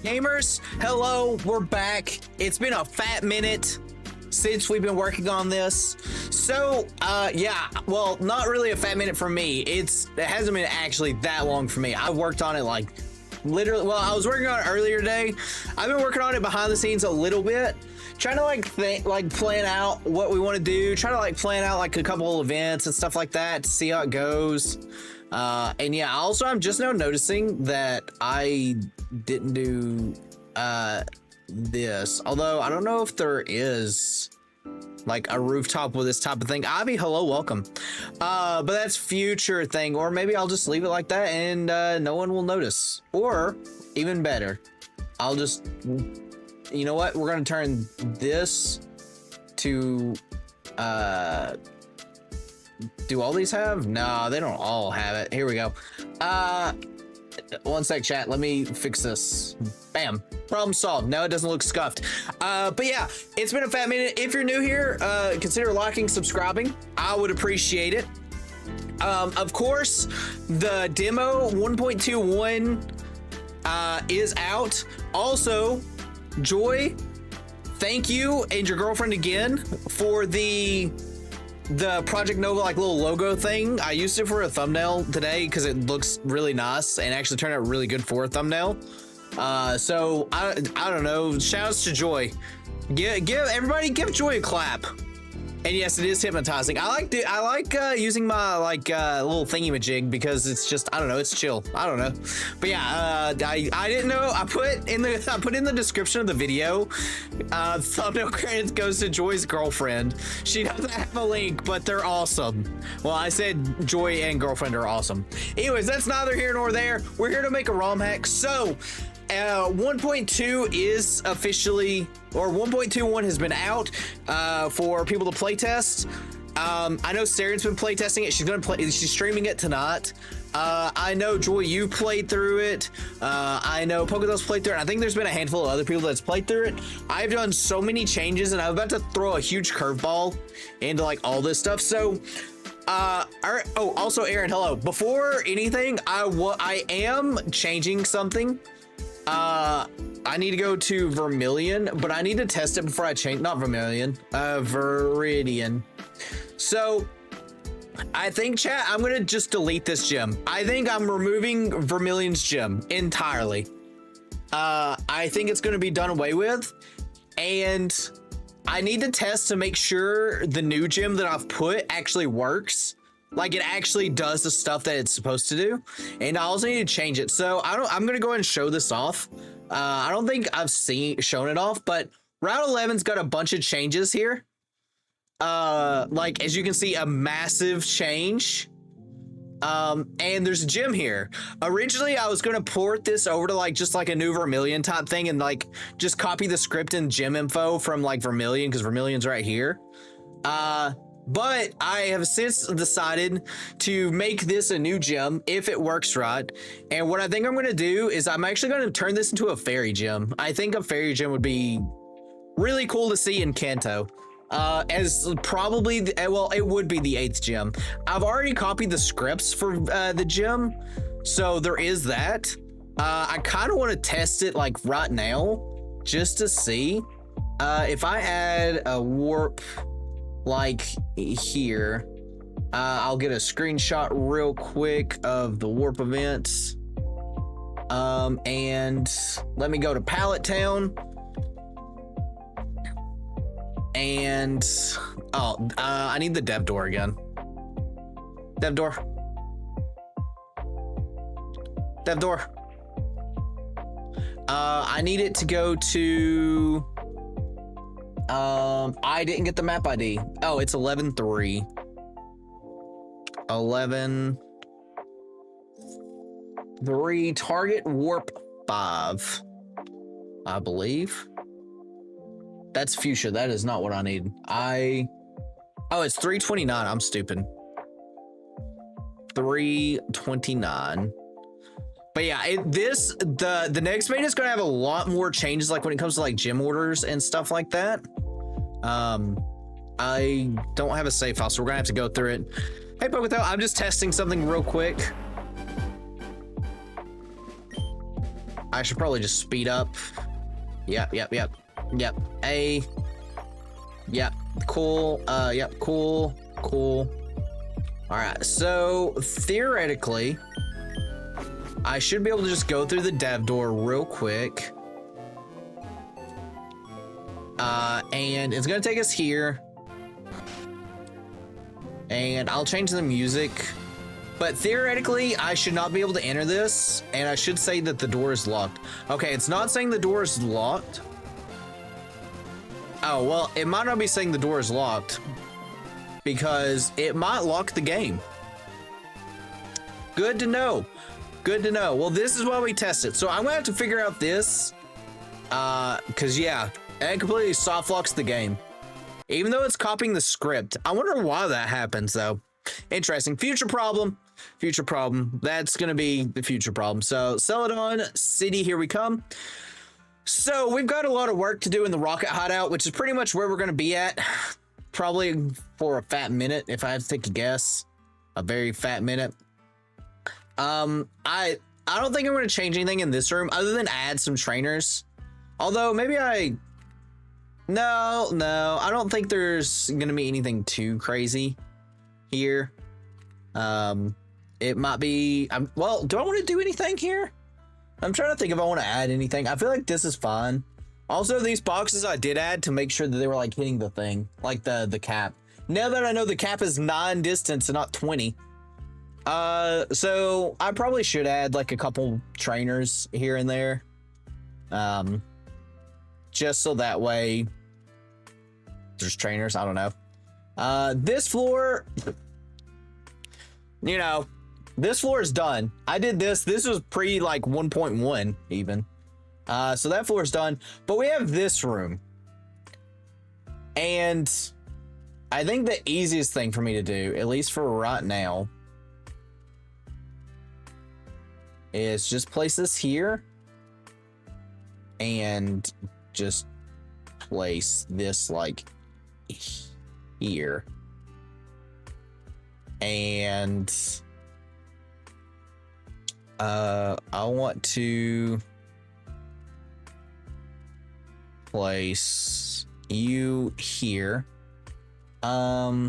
Gamers, hello, we're back. It's been a fat minute since we've been working on this. So, yeah, well, not really a fat minute for me. It hasn't been actually that long for me. I've worked on it like literally, well, I was working on it earlier today. I've been working on it behind the scenes a little bit, trying to plan out what we want to do, trying to plan out like a couple of events and stuff like that to see how it goes. And yeah, also I'm just now noticing that I didn't do this, although I don't know if there is like a rooftop with this type of thing. Ivy, hello, welcome. But that's future thing, or maybe I'll just leave it like that and no one will notice, or even better, I'll just, you know what, we're gonna turn this to do all these have? No, they don't all have it. Here we go. One sec, chat. Let me fix this. Bam. Problem solved. Now it doesn't look scuffed. But yeah, it's been a fat minute. If you're new here, consider liking, subscribing. I would appreciate it. Of course, the demo 1.21 is out. Also, Joy, thank you and your girlfriend again for the Project Nova like little logo thing. I used it for a thumbnail today because it looks really nice and actually turned out really good for a thumbnail. So I don't know, shouts to Joy. Everybody give Joy a clap. And yes, it is hypnotizing. I like using my little thingy-majig because it's just, I don't know, it's chill. I don't know. But yeah, I didn't know. I put in the description of the video, thumbnail credits goes to Joy's girlfriend. She doesn't have a link, but they're awesome. Well, I said Joy and girlfriend are awesome. Anyways, that's neither here nor there. We're here to make a ROM hack. So 1.2 is officially, or 1.21 has been out for people to play test. I know Saren's been play testing it. She's streaming it tonight. I know Joy, you played through it. I know Pokedel's played through it. I think there's been a handful of other people that's played through it. I've done so many changes and I'm about to throw a huge curveball into like all this stuff. So oh, also Aaron, hello. Before anything, I am changing something. I need to go to Vermilion, but I need to test it before I change. Not Vermilion, Viridian. So I think, chat, I'm gonna just delete this gym. I think I'm removing Vermilion's gym entirely. I think it's gonna be done away with, and I need to test to make sure the new gym that I've put actually works. Like it actually does the stuff that it's supposed to do, and I also need to change it. So I'm gonna go ahead and show this off. I don't think I've shown it off, but Route 11's got a bunch of changes here. Like as you can see, a massive change. And there's a gym here. Originally, I was gonna port this over to just a new Vermilion type thing, and just copy the script and gym info from Vermilion, because Vermilion's right here. But I have since decided to make this a new gym if it works right. And what I think I'm going to do is I'm actually going to turn this into a fairy gym. I think a fairy gym would be really cool to see in Kanto. As probably, well, it would be the 8th gym. I've already copied the scripts for the gym, so there is that. I kind of want to test it right now just to see if I add a warp here. I'll get a screenshot real quick of the warp events, and let me go to Pallet Town, and I need the dev door again. Dev door. I need it to go to I didn't get the map ID. Oh, it's 11-3. 11-3, target warp 5, I believe. That's fuchsia. That is not what I need. Oh, it's 329. I'm stupid. 329. But yeah, the next main is going to have a lot more changes, when it comes to gym orders and stuff like that. I don't have a save file, so we're gonna have to go through it. Hey, Poketail, I'm just testing something real quick. I should probably just speed up. Yep. A. Yep. Cool. Yep. Cool. All right. So theoretically, I should be able to just go through the dev door real quick. And it's gonna take us here. And I'll change the music. But theoretically, I should not be able to enter this, and I should say that the door is locked. Okay, it's not saying the door is locked. Oh, well, it might not be saying the door is locked because it might lock the game. Good to know. Good to know. Well, this is why we test it. So I'm gonna have to figure out this, because yeah, it completely soft locks the game. Even though it's copying the script. I wonder why that happens, though. Interesting. Future problem. Future problem. That's going to be the future problem. So, Celadon City, here we come. So, we've got a lot of work to do in the rocket hideout, which is pretty much where we're going to be at. Probably for a fat minute, if I have to take a guess. A very fat minute. I don't think I'm going to change anything in this room other than add some trainers. Although, maybe No, I don't think there's gonna be anything too crazy here. It might be. Well, do I want to do anything here? I'm trying to think if I want to add anything. I feel like this is fine. Also, these boxes I did add to make sure that they were like hitting the thing, like the cap. Now that I know the cap is 9 distance and not 20, so I probably should add like a couple trainers here and there, just so that way. There's trainers. I don't know. This floor, you know, this floor is done. I did this. This was pre like 1.1 even. So that floor is done. But we have this room. And I think the easiest thing for me to do, at least for right now, is just place this here. And just place this like here, and I want to place you here. I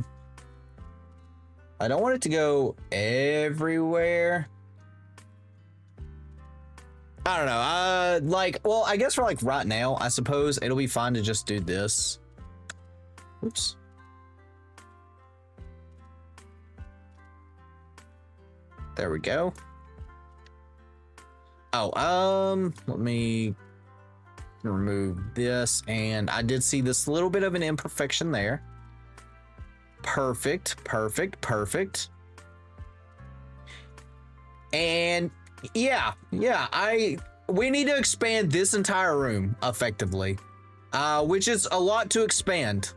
don't want it to go everywhere. I don't know. Like, well, I guess for like right now, I suppose it'll be fine to just do this. Oops. There we go. Oh, let me remove this, and I did see this little bit of an imperfection there. Perfect. And yeah, we need to expand this entire room effectively, which is a lot to expand.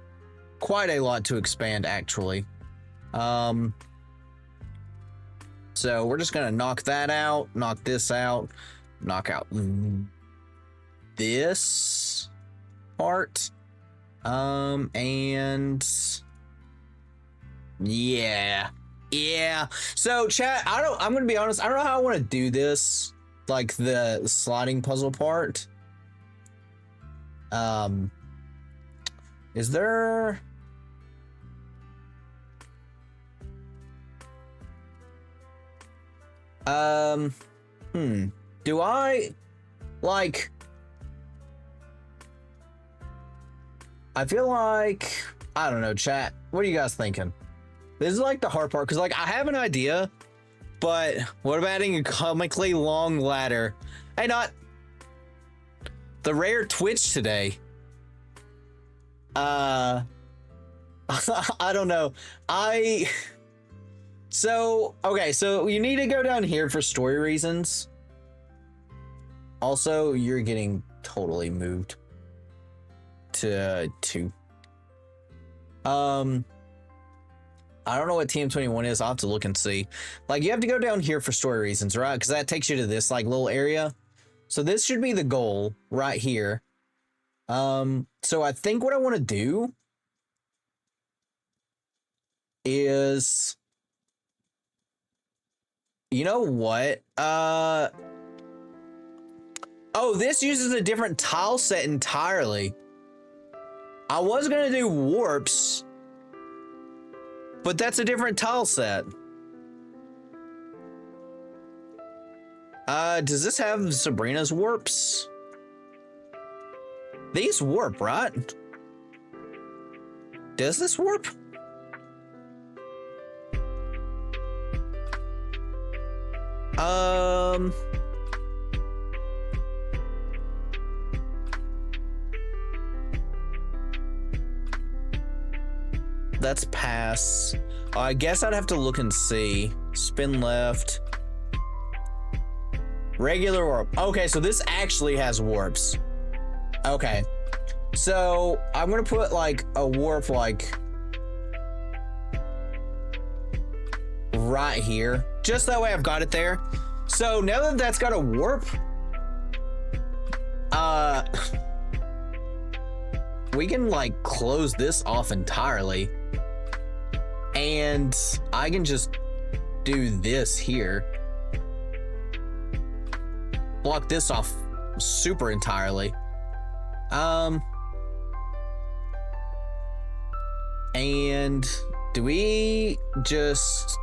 Quite a lot to expand, actually. So we're just gonna knock that out, knock this out, knock out this part, and yeah. So chat, I'm gonna be honest, I don't know how I want to do this, like the sliding puzzle part. Is there? Do I like? I feel like, I don't know, chat. What are you guys thinking? This is like the hard part, because like I have an idea, but what about adding a comically long ladder? Hey, not the rare Twitch today. I don't know. So, okay, so you need to go down here for story reasons. Also, you're getting totally moved to 2. I don't know what TM21 is. I'll have to look and see. Like, you have to go down here for story reasons, right? Because that takes you to this, like, little area. So this should be the goal right here. So I think what I want to do is... You know what? Oh, this uses a different tile set entirely. I was gonna do warps, but that's a different tile set. Does this have Sabrina's warps? These warp, right? Does this warp? That's pass. I guess I'd have to look and see. Spin left. Regular warp. Okay, so this actually has warps. Okay. So I'm gonna put like a warp like right here. Just that way I've got it there. So now that that's got a warp, we can like close this off entirely. And I can just do this here. Block this off super entirely. And do we just,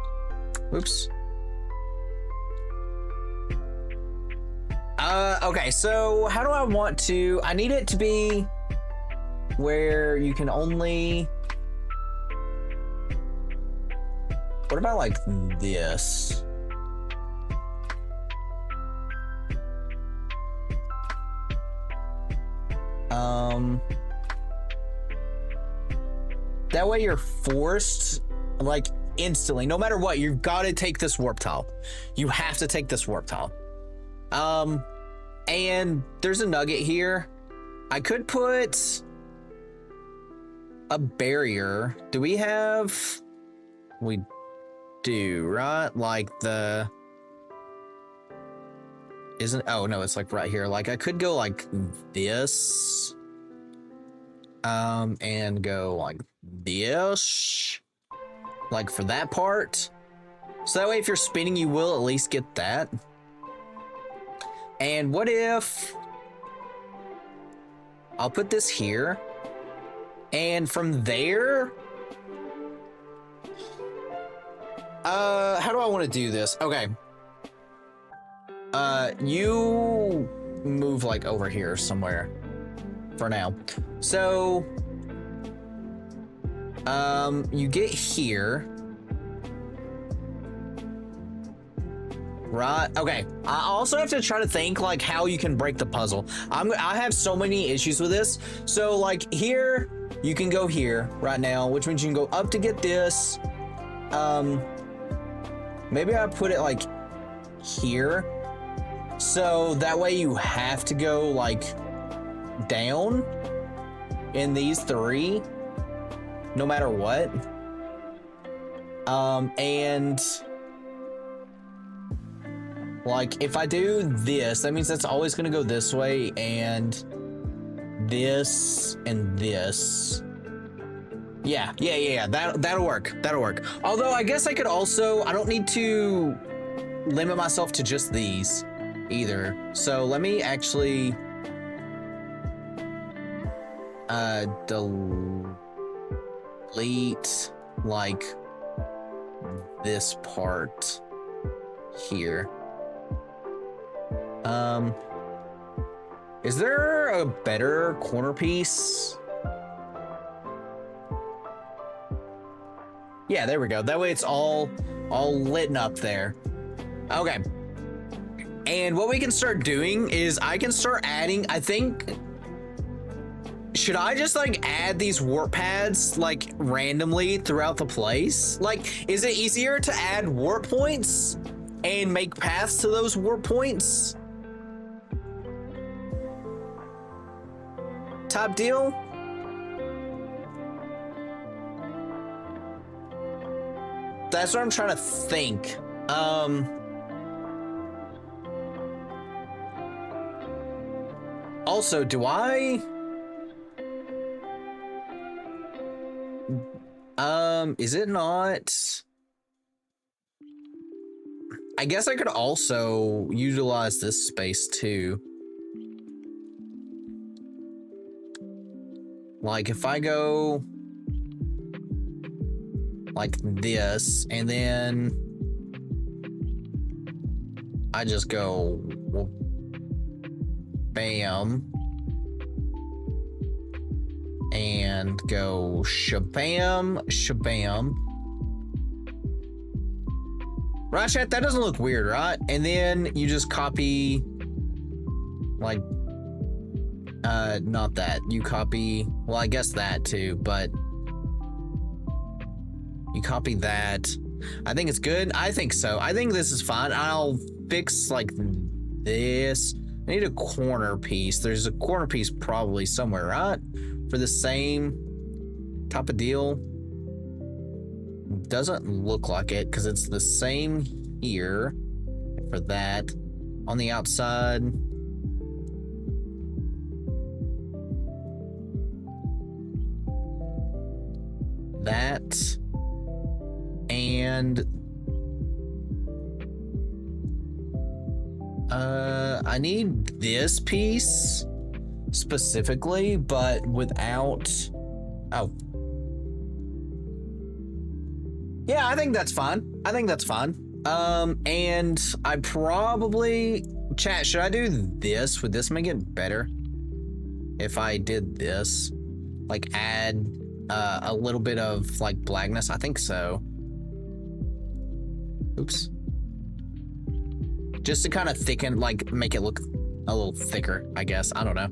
oops. Okay, so how do I want to, I need it to be where you can only, what about like this? That way you're forced like instantly, no matter what, you've got to take this warp tile. You have to take this warp tile. And there's a nugget here. I could put a barrier. Do we have, we do, right? Like the, isn't, oh no, it's like right here. Like I could go like this, and go like this, like for that part. So that way if you're spinning, you will at least get that. And what if I'll put this here, and from there, how do I want to do this? Okay. You move like over here somewhere for now. So, you get here. Right. Okay. I also have to try to think like how you can break the puzzle. I have so many issues with this. So like here, you can go here right now, which means you can go up to get this. Maybe I put it like here. So that way you have to go like down in these three, no matter what. And like if I do this, that means that's always gonna go this way, and this and this. Yeah. That'll work. Although I guess I could also, I don't need to limit myself to just these either. So let me actually delete like this part here. Is there a better corner piece? Yeah, there we go. That way it's all lit up there. Okay. And what we can start doing is I can start adding, I think, should I just like add these warp pads like randomly throughout the place? Like, is it easier to add warp points and make paths to those warp points? Top deal? That's what I'm trying to think. Also, do I? Is it not? I guess I could also utilize this space too. Like if I go like this, and then I just go bam and go shabam, shabam. Right, chat? That doesn't look weird, right? And then you just copy, like, not that. You copy, well, I guess that too, but you copy that. I think it's good. I think so. I think this is fine. I'll fix, like, this. I need a corner piece. There's a corner piece probably somewhere, right? For the same type of deal. Doesn't look like it because it's the same here for that on the outside. That and I need this piece specifically, but without, oh. Yeah, I think that's fine. I think that's fine. And I probably, chat, should I do this? Would this make it better? If I did this, like add a little bit of like blackness, I think so. Oops. Just to kind of thicken, like make it look a little thicker, I guess. I don't know.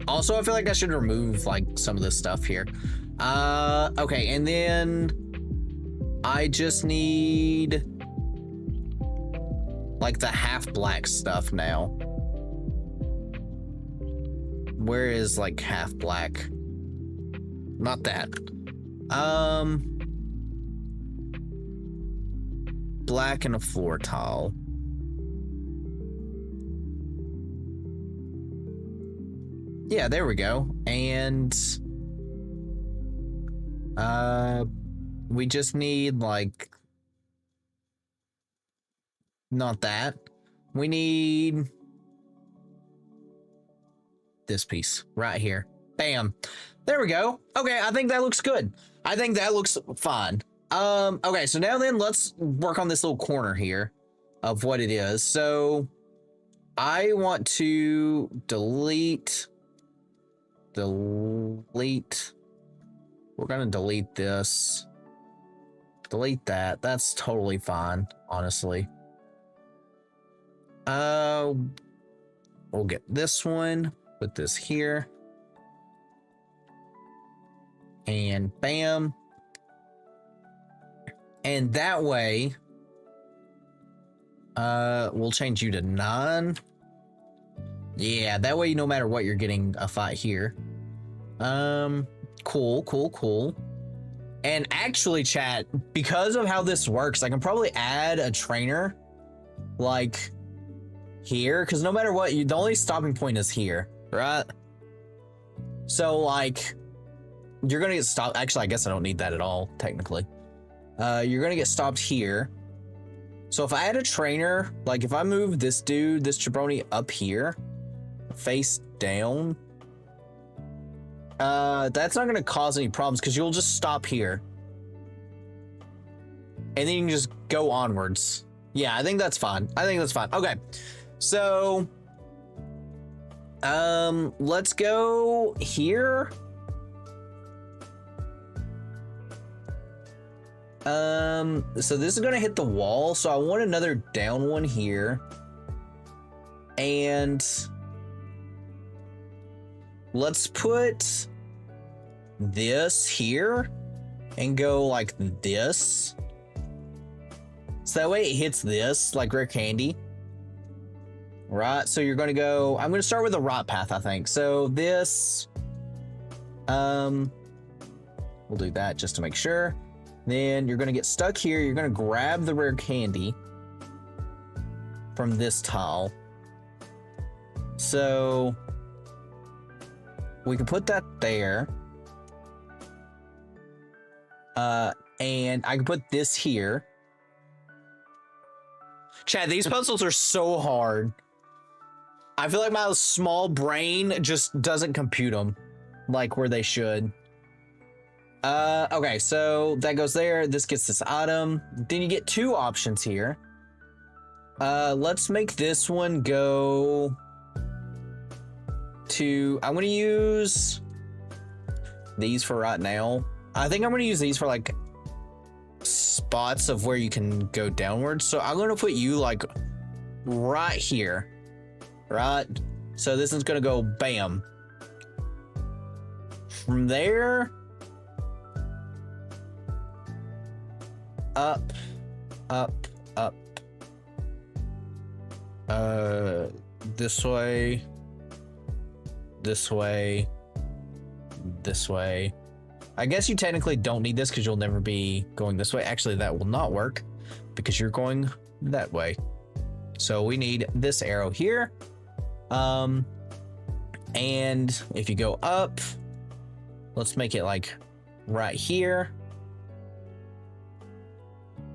Also, I feel like I should remove like some of this stuff here. Okay, and then I just need like the half black stuff now. Where is like half black? Not that. Black and a floor tile. Yeah, there we go. And we just need like, not that. We need this piece right here. Bam. There we go. Okay, I think that looks good. I think that looks fine. Okay, so now then let's work on this little corner here of what it is. So I want to delete. We're gonna delete this. Delete that. That's totally fine, honestly. We'll get this one. Put this here. And bam. And that way, we'll change you to 9. Yeah, that way, no matter what, you're getting a fight here. Cool. And actually, chat, because of how this works, I can probably add a trainer, like, here. Because no matter what, the only stopping point is here, right? So, like, you're going to get stopped. Actually, I guess I don't need that at all, technically. You're going to get stopped here. So if I add a trainer, like if I move this dude, this jabroni up here, face down, that's not going to cause any problems because you'll just stop here. And then you can just go onwards. Yeah, I think that's fine. Okay. So, let's go here. So this is gonna hit the wall, so I want another down one here. And let's put this here and go like this. So that way it hits this like rare candy. Right, so you're gonna go, I'm gonna start with the right path, I think. So this, we'll do that just to make sure. Then you're gonna get stuck here. You're gonna grab the rare candy from this tile. So we can put that there. And I can put this here. Chad, these puzzles are so hard. I feel like my small brain just doesn't compute them like where they should. Okay, so that goes there. This gets this item. Then you get two options here. Let's make this one go to, I'm gonna use these for right now. I think I'm gonna use these for like spots of where you can go downwards. So I'm gonna put you like right here, right? So this is gonna go bam. From there, up, up, up. This way, this way, this way. I guess you technically don't need this because you'll never be going this way. Actually, that will not work because you're going that way. So we need this arrow here. And if you go up, let's make it like right here.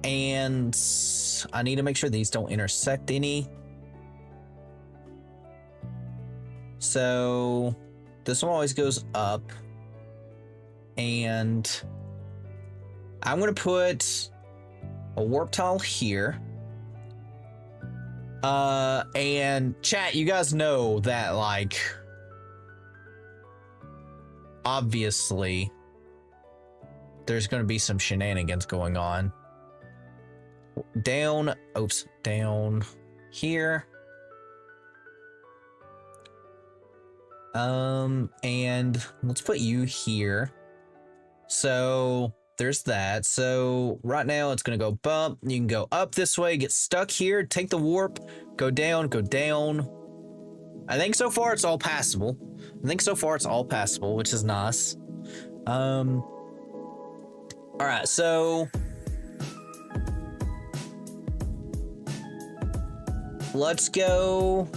And I need to make sure these don't intersect any. So this one always goes up. And I'm going to put a warp tile here. And chat, you guys know that, like, obviously there's going to be some shenanigans going on. Down, oops, down here. And let's put you here. So there's that. So right now it's going to go bump. You can go up this way, get stuck here, take the warp, go down, go down. I think so far it's all passable. Which is nice. All right, so let's go.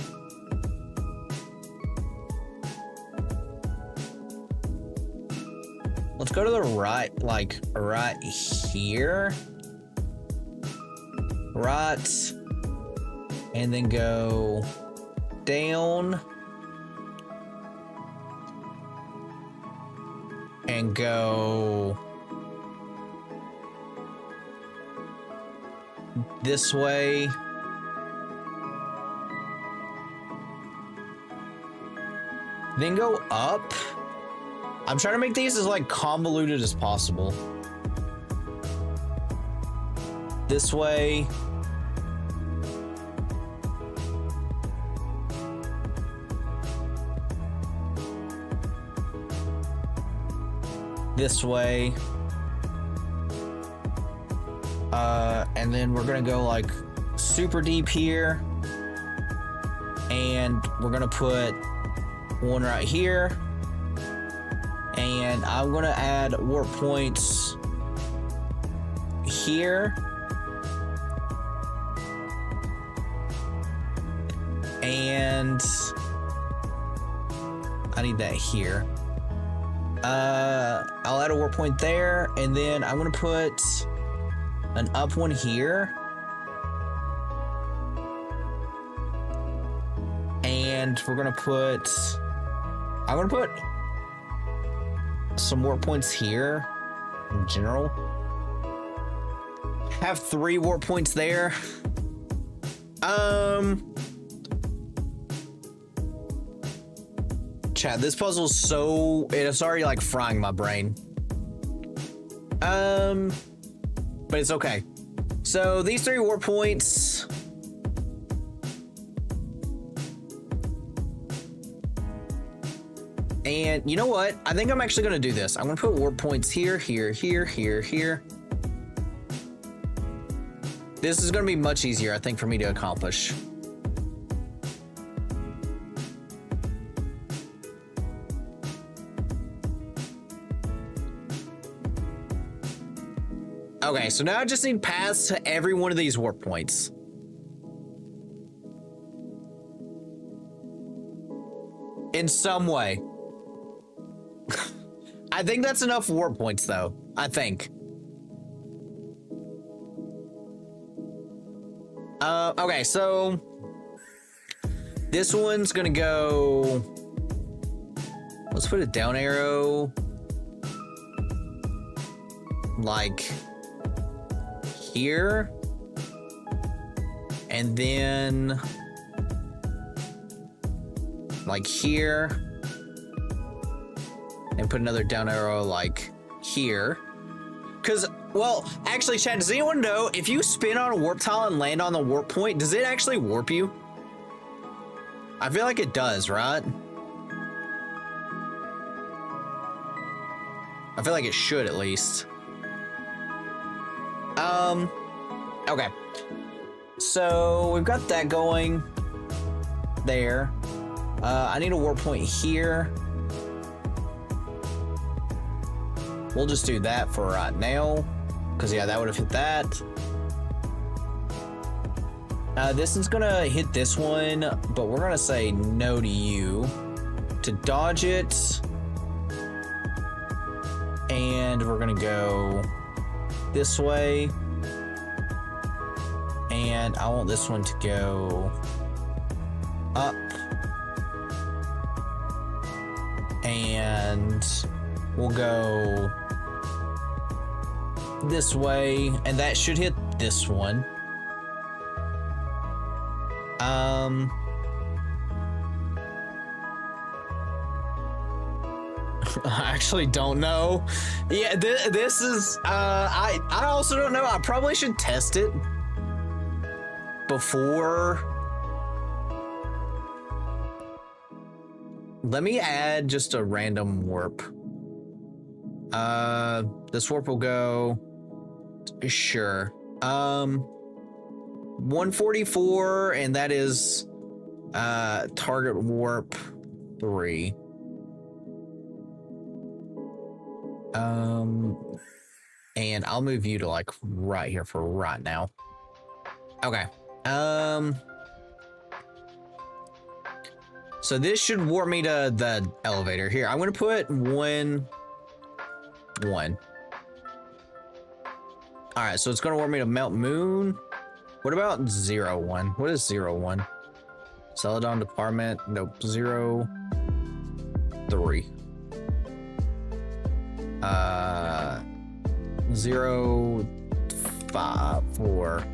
Let's go to the right, like right here. Right. And then go down. And go this way. Then go up. I'm trying to make these as like convoluted as possible. This way. This way. And then we're gonna go like super deep here. And we're gonna put one right here. And I'm gonna add warp points here. And I need that here. I'll add a warp point there, and then I'm gonna put an up one here. And we're gonna put, I'm gonna put some warp points here in general. Have 3 warp points there. Chat, this puzzle's so, it's already like frying my brain. But it's okay. So these 3 warp points. And you know what? I think I'm actually going to do this. I'm going to put warp points here, here, here, here, here. This is going to be much easier, I think, for me to accomplish. Okay, so now I just need paths to every one of these warp points. In some way. I think that's enough warp points, though. I think. Okay, so This one's gonna go. Let's put a down arrow like here, and then like here, and put another down arrow like here. Because, well, actually, chat, does anyone know if you spin on a warp tile and land on the warp point, does it actually warp you? I feel like it does, right? I feel like it should, at least. Okay. So we've got that going there. I need a warp point here. We'll just do that for right now, because yeah, that would have hit that. This is gonna hit this one, but we're gonna say no to you to dodge it. And we're gonna go this way. And I want this one to go up. And we'll go this way, and that should hit this one. I actually don't know. Yeah, this is I also don't know. I probably should test it before. Let me add just a random warp. This warp will go, sure. 144, and that is target warp 3. And I'll move you to like right here for right now. Okay. So this should warp me to the elevator. Here, I'm gonna put 1. All right, so it's gonna warp me to Mount Moon. What about 01? What is 01? Celadon Department. Nope. 03. 054.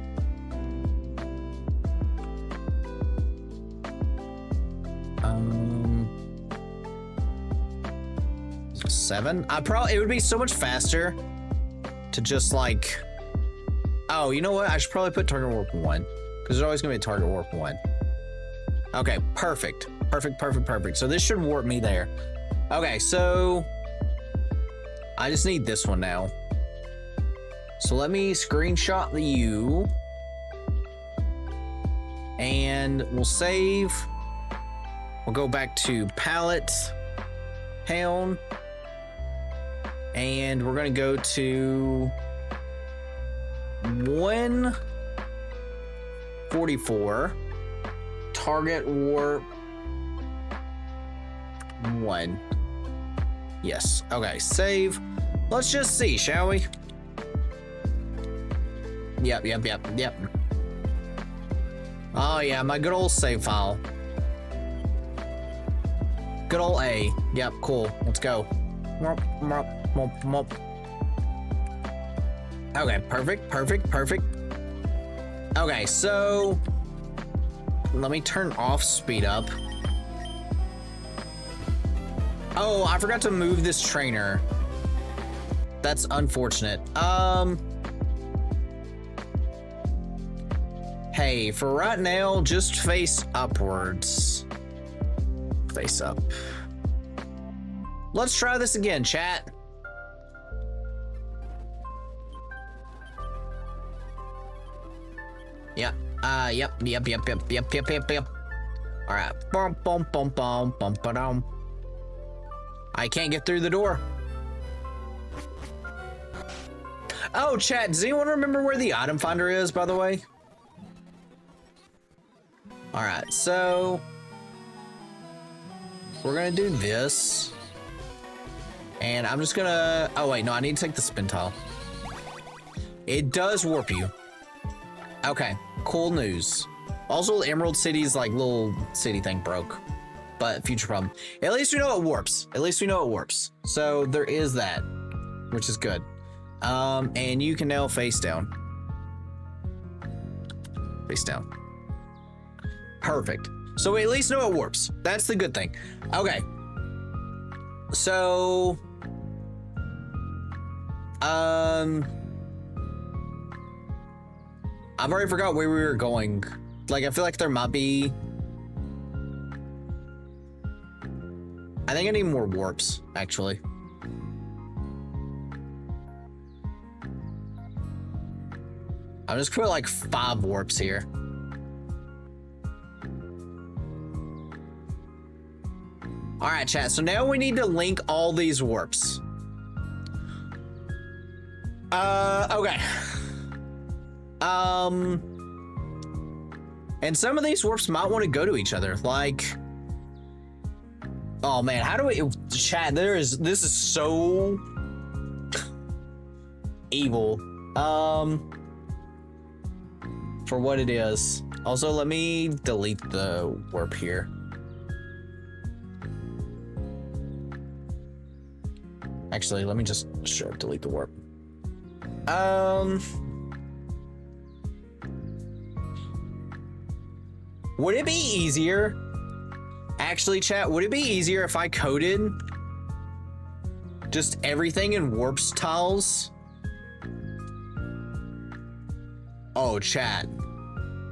7. It would be so much faster to just like, oh, you know what? I should probably put target warp 1, because there's always gonna be a target warp 1. Okay, perfect. So this should warp me there. Okay, so I just need this one now. So let me screenshot the U, and we'll save. We'll go back to palette, town, and we're gonna go to 144, target warp 1. Yes. Okay, save. Let's just see, shall we? Yep. Oh yeah, my good old save file. Good old A. Yep, cool. Let's go. Okay, perfect. Okay, so let me turn off speed up. Oh, I forgot to move this trainer. That's unfortunate. Hey, for right now, just face upwards. Face up. Let's try this again, chat. Yep. Yep. All right. I can't get through the door. Oh, chat, does anyone remember where the item finder is, by the way? All right, so we're gonna do this. And I'm just gonna, oh wait, no, I need to take the spin tile. It does warp you. Okay, cool news. Also, Emerald City's like little city thing broke, but future problem. At least we know it warps. At least we know it warps. So there is that, which is good. And you can now face down. Face down. Perfect. So we at least know it warps. That's the good thing. Okay. So, I've already forgot where we were going. Like, I feel like there might be. I think I need more warps, actually. I'll just put like 5 warps here. All right, chat. So now we need to link all these warps. Okay. And some of these warps might want to go to each other. Like, oh man, how do we chat? This is so evil. For what it is. Also, let me delete the warp here. Actually, let me just straight delete the warp. Would it be easier? Actually, chat, would it be easier if I coded just everything in warps tiles? Oh, chat.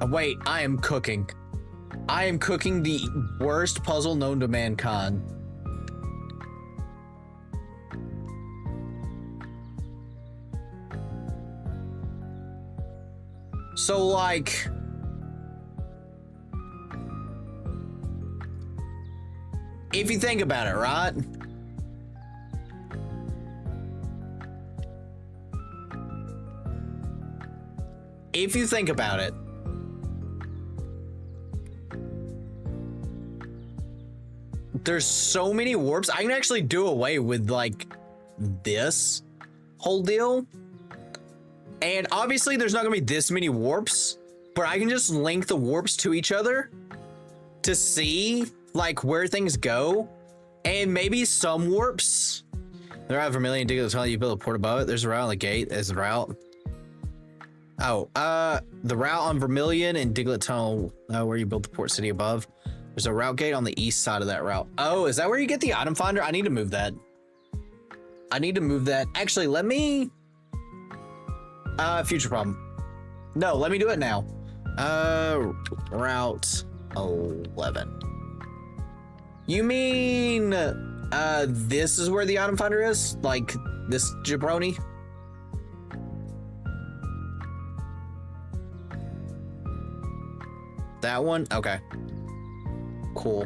Wait, I am cooking. I am cooking the worst puzzle known to mankind. So, like, if you think about it, right? If you think about it, there's so many warps. I can actually do away with like this whole deal. And obviously there's not gonna be this many warps, but I can just link the warps to each other to see like where things go. And maybe some warps. They're out of Vermilion, dig the tunnel, you build a port above it. There's a route on the gate, there's a route. Oh, the route on Vermilion and Diglet Tunnel, where you built the port city above. There's a route gate on the east side of that route. Oh, is that where you get the item finder? I need to move that. I need to move that. Actually, let me... future problem. No, let me do it now. Route 11. You mean, this is where the item finder is? Like, this jabroni? That one? Okay. Cool.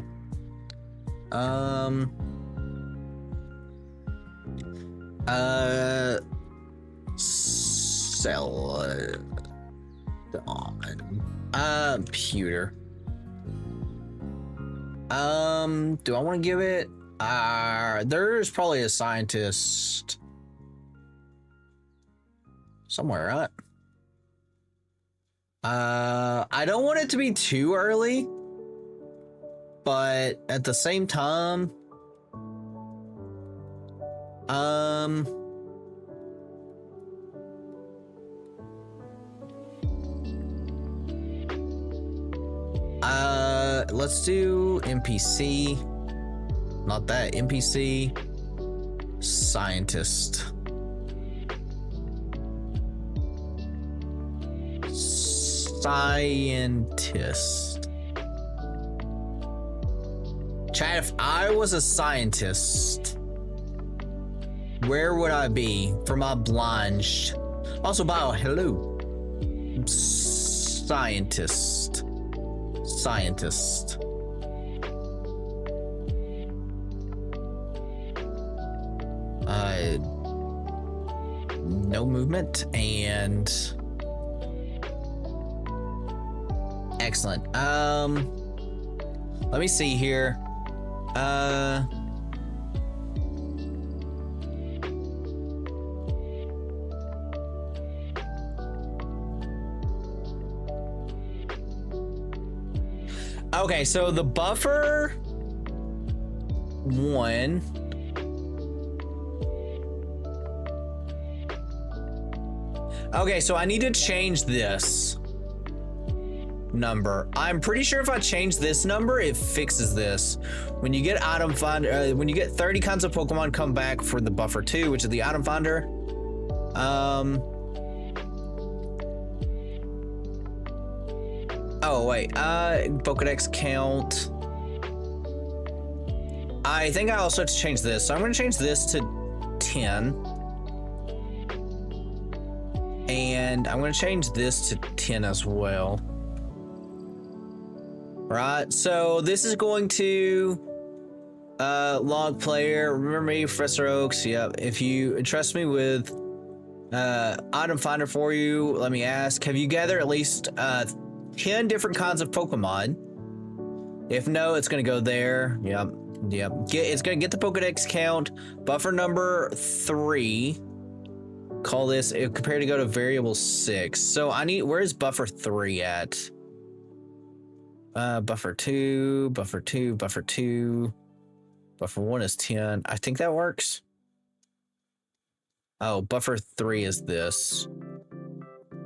Sell on computer. Do I want to give it? There's probably a scientist somewhere, right? I don't want it to be too early, but at the same time, let's do NPC, not that, NPC, scientist. Scientist. Chat, if I was a scientist, where would I be for my blind? Also, bio, hello. Scientist. Scientist. No movement and excellent. Let me see here. Okay, so the buffer one. Okay, so I need to change this number. I'm pretty sure if I change this number, it fixes this. When you get item finder, when you get 30 kinds of Pokemon come back for the buffer 2, which is the item finder. Oh wait, Pokedex count. I think I also have to change this. So I'm gonna change this to 10. And I'm gonna change this to 10 as well. Right, so this is going to log player. Remember me, Professor Oaks. Yep. If you entrust me with item finder for you, let me ask, have you gathered at least 10 different kinds of Pokemon? If no, it's gonna go there. Yep. It's gonna get the Pokedex count. Buffer number 3. Call this compared to go to variable 6. So I need, where is buffer 3 at? Buffer 2, buffer 2, buffer 2. Buffer 1 is 10. I think that works. Oh, buffer 3 is this.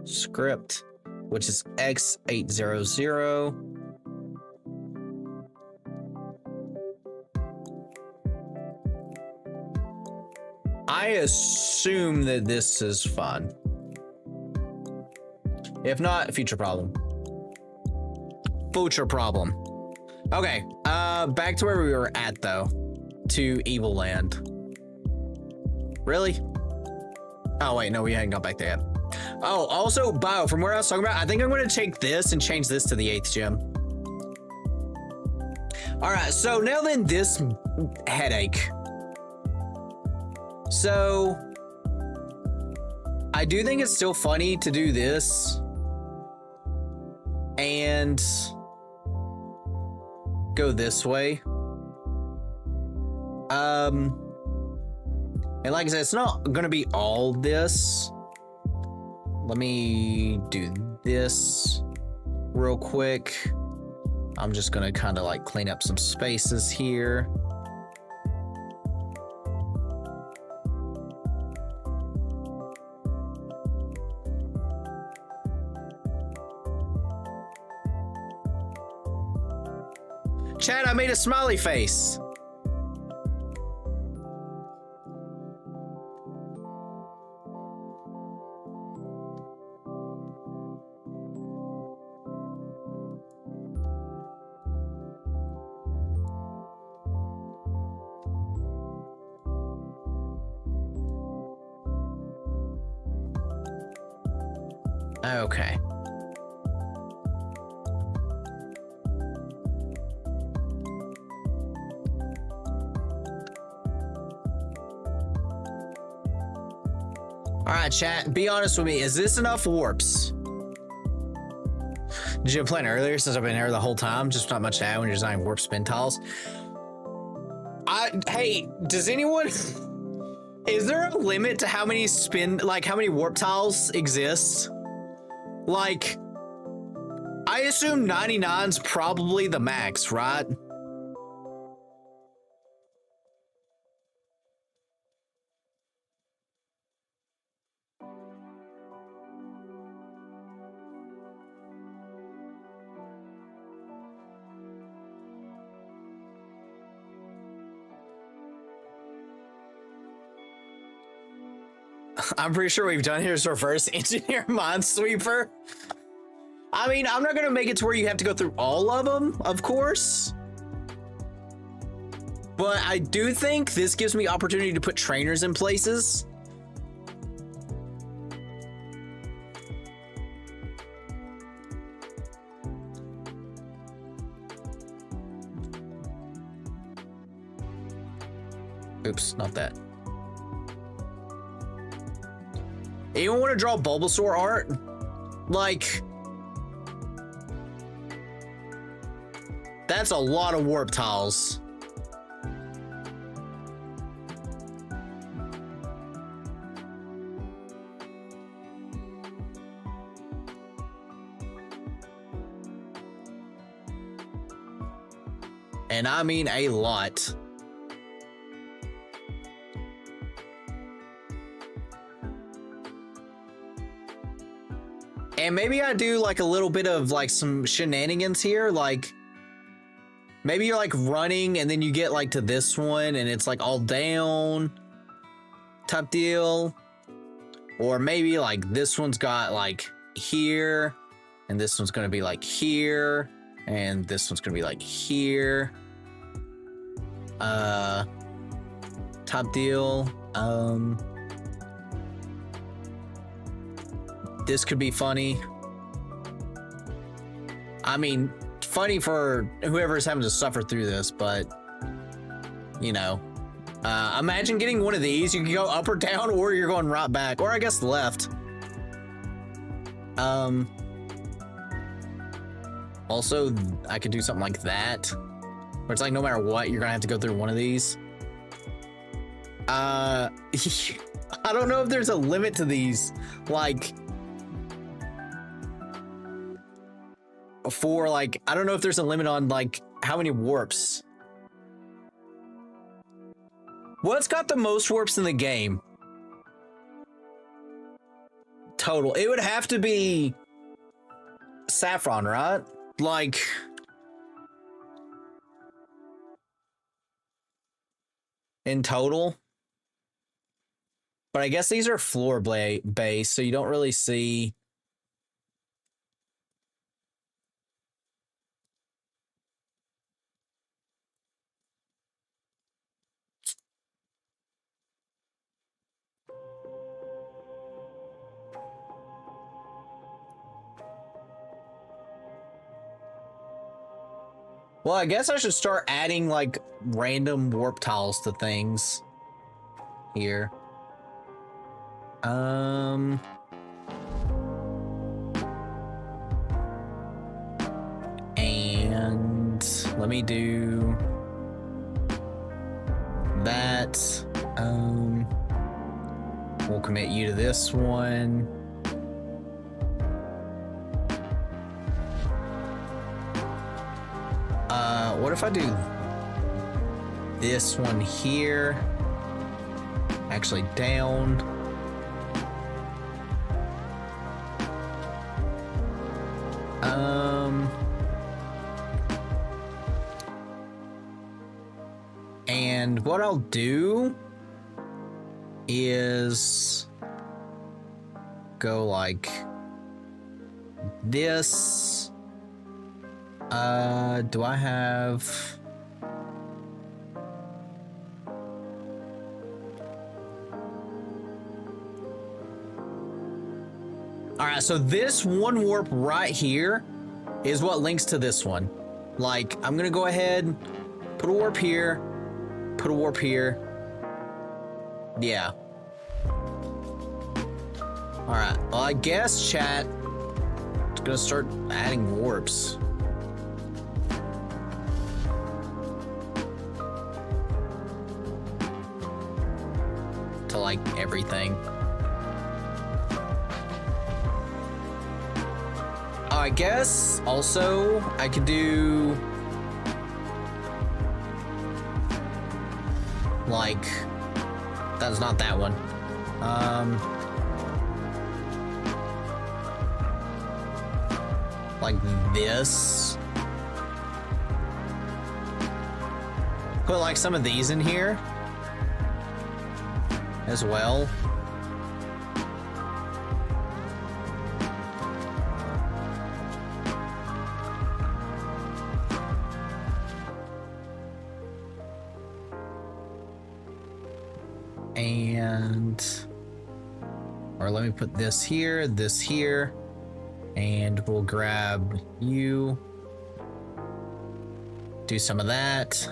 Script, which is X800. I assume that this is fun. If not, future problem. Future problem. Okay, back to where we were at though. To Evil Land. Really? Oh wait, no, we hadn't got back there yet. Oh, also, Bio, from where I was talking about, I think I'm gonna take this and change this to the 8th gym. All right, so now then, this headache. So I do think it's still funny to do this and go this way. And like I said, it's not gonna be all this. Let me do this real quick. I'm just gonna kind of like clean up some spaces here. Chad, I made a smiley face. Okay. All right, chat, be honest with me. Is this enough warps? Did you plan earlier since I've been here the whole time? Just not much to add when you're designing warp spin tiles. Hey, does anyone... Is there a limit to how many how many warp tiles exist? Like, I assume 99's probably the max, right? I'm pretty sure we've done here's reverse engineer Minesweeper. I mean, I'm not gonna make it to where you have to go through all of them, of course. But I do think this gives me opportunity to put trainers in places. Oops, not that. Anyone want to draw Bulbasaur art? Like, that's a lot of warp tiles. And I mean a lot. And maybe I do like a little bit of like some shenanigans here. Like maybe you're like running and then you get like to this one and it's like all down type deal. Or maybe like this one's got like here and this one's going to be like here and this one's going to be like here. Top deal. This could be funny. I mean, funny for whoever's having to suffer through this, but you know, imagine getting one of these. You can go up or down, or you're going right back, or I guess left. Also, I could do something like that, where it's like no matter what, you're gonna have to go through one of these. I don't know if there's a limit to these, like. For like, I don't know if there's a limit on like how many warps. What's got the most warps in the game? Total. It would have to be Saffron, right? Like, in total. But I guess these are floor base, so you don't really see. Well, I guess I should start adding like random warp tiles to things here. And let me do that. We'll commit you to this one. What if I do this one here? Actually down. And what I'll do is go like this. Do I have... Alright, so this one warp right here is what links to this one. Like, I'm gonna go ahead, put a warp here, put a warp here. Yeah. Alright, well, I guess, chat, it's gonna start adding warps. To, like, everything. Oh, I guess, also, I could do... like... That's not that one. Like this. Put like some of these in here as well. And, or let me put this here, and we'll grab you, do some of that.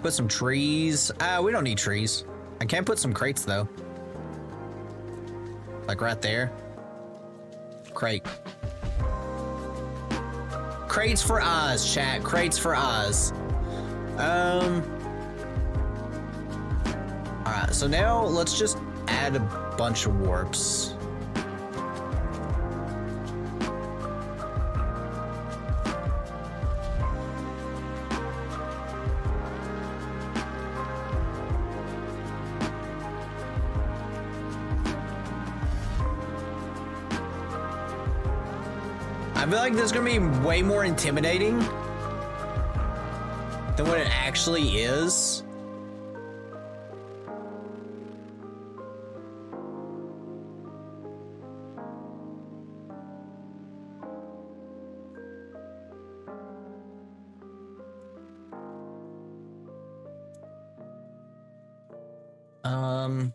Put some trees. We don't need trees. I can put some crates though. Like right there. Crate. Crates for Oz, chat. Crates for Oz. Alright, right, so now let's just add a bunch of warps. I feel like this is gonna be way more intimidating than what it actually is.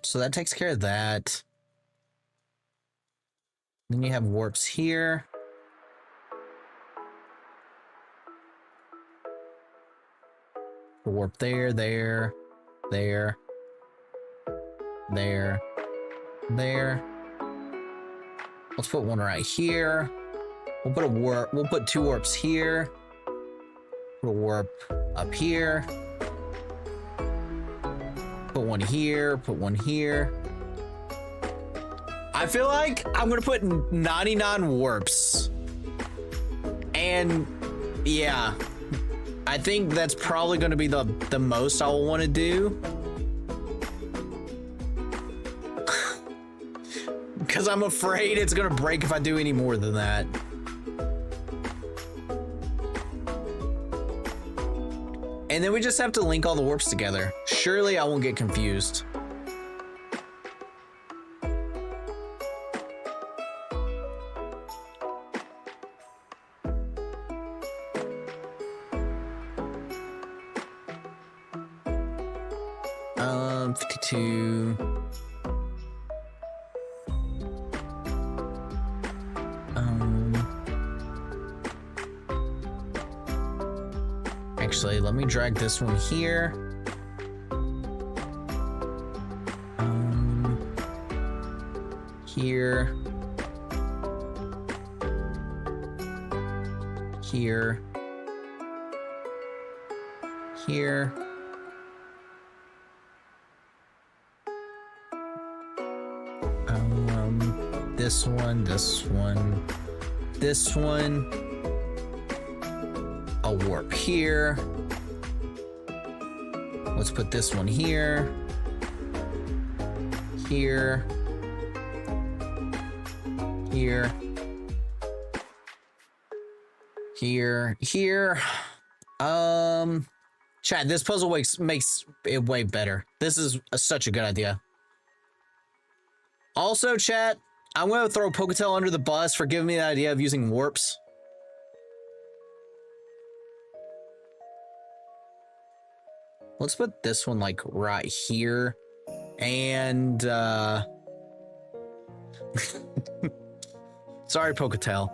So that takes care of that. Then you have warps here. Warp there, there, there, there, there. Let's put one right here. We'll put a warp. We'll put 2 warps here. Put a warp up here. Put one here. Put one here. I feel like I'm gonna put 99 warps. And yeah. I think that's probably going to be the most I will want to do. Because I'm afraid it's going to break if I do any more than that. And then we just have to link all the warps together. Surely I won't get confused. Actually, let me drag this one here. Here. Here. Here. This one, this one, this one. A warp here. Let's put this one here. Here. Here. Here. Here. Chat, this puzzle makes it way better. This is such a good idea. Also, chat, I'm going to throw Poketail under the bus for giving me the idea of using warps. Let's put this one like right here. And sorry, Poketail.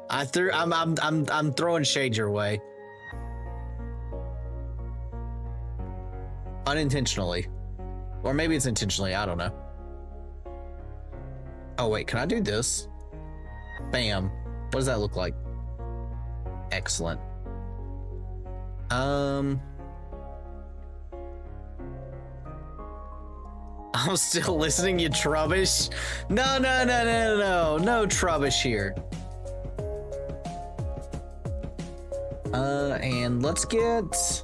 I'm throwing shade your way. Unintentionally. Or maybe it's intentionally, I don't know. Oh wait, can I do this? Bam. What does that look like? Excellent. I'm still listening, you trubbish. No trubbish here. And let's get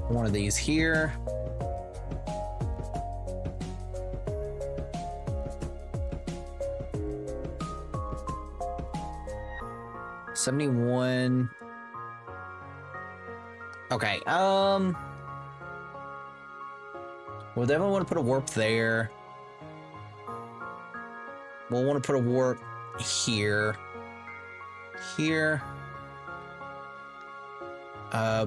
one of these here. $71. Okay, we'll definitely want to put a warp there. We'll want to put a warp here. Here.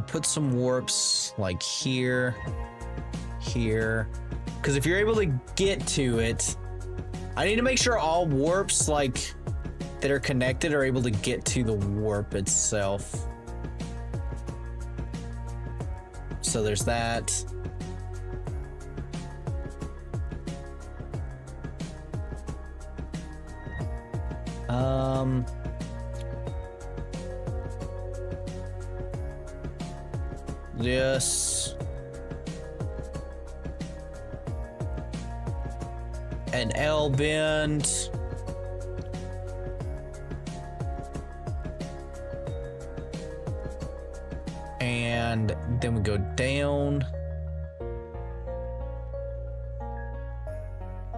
Put some warps like here. Here. Because if you're able to get to it, I need to make sure all warps like that are connected are able to get to the warp itself. So there's that. Yes. an L bend. And then we go down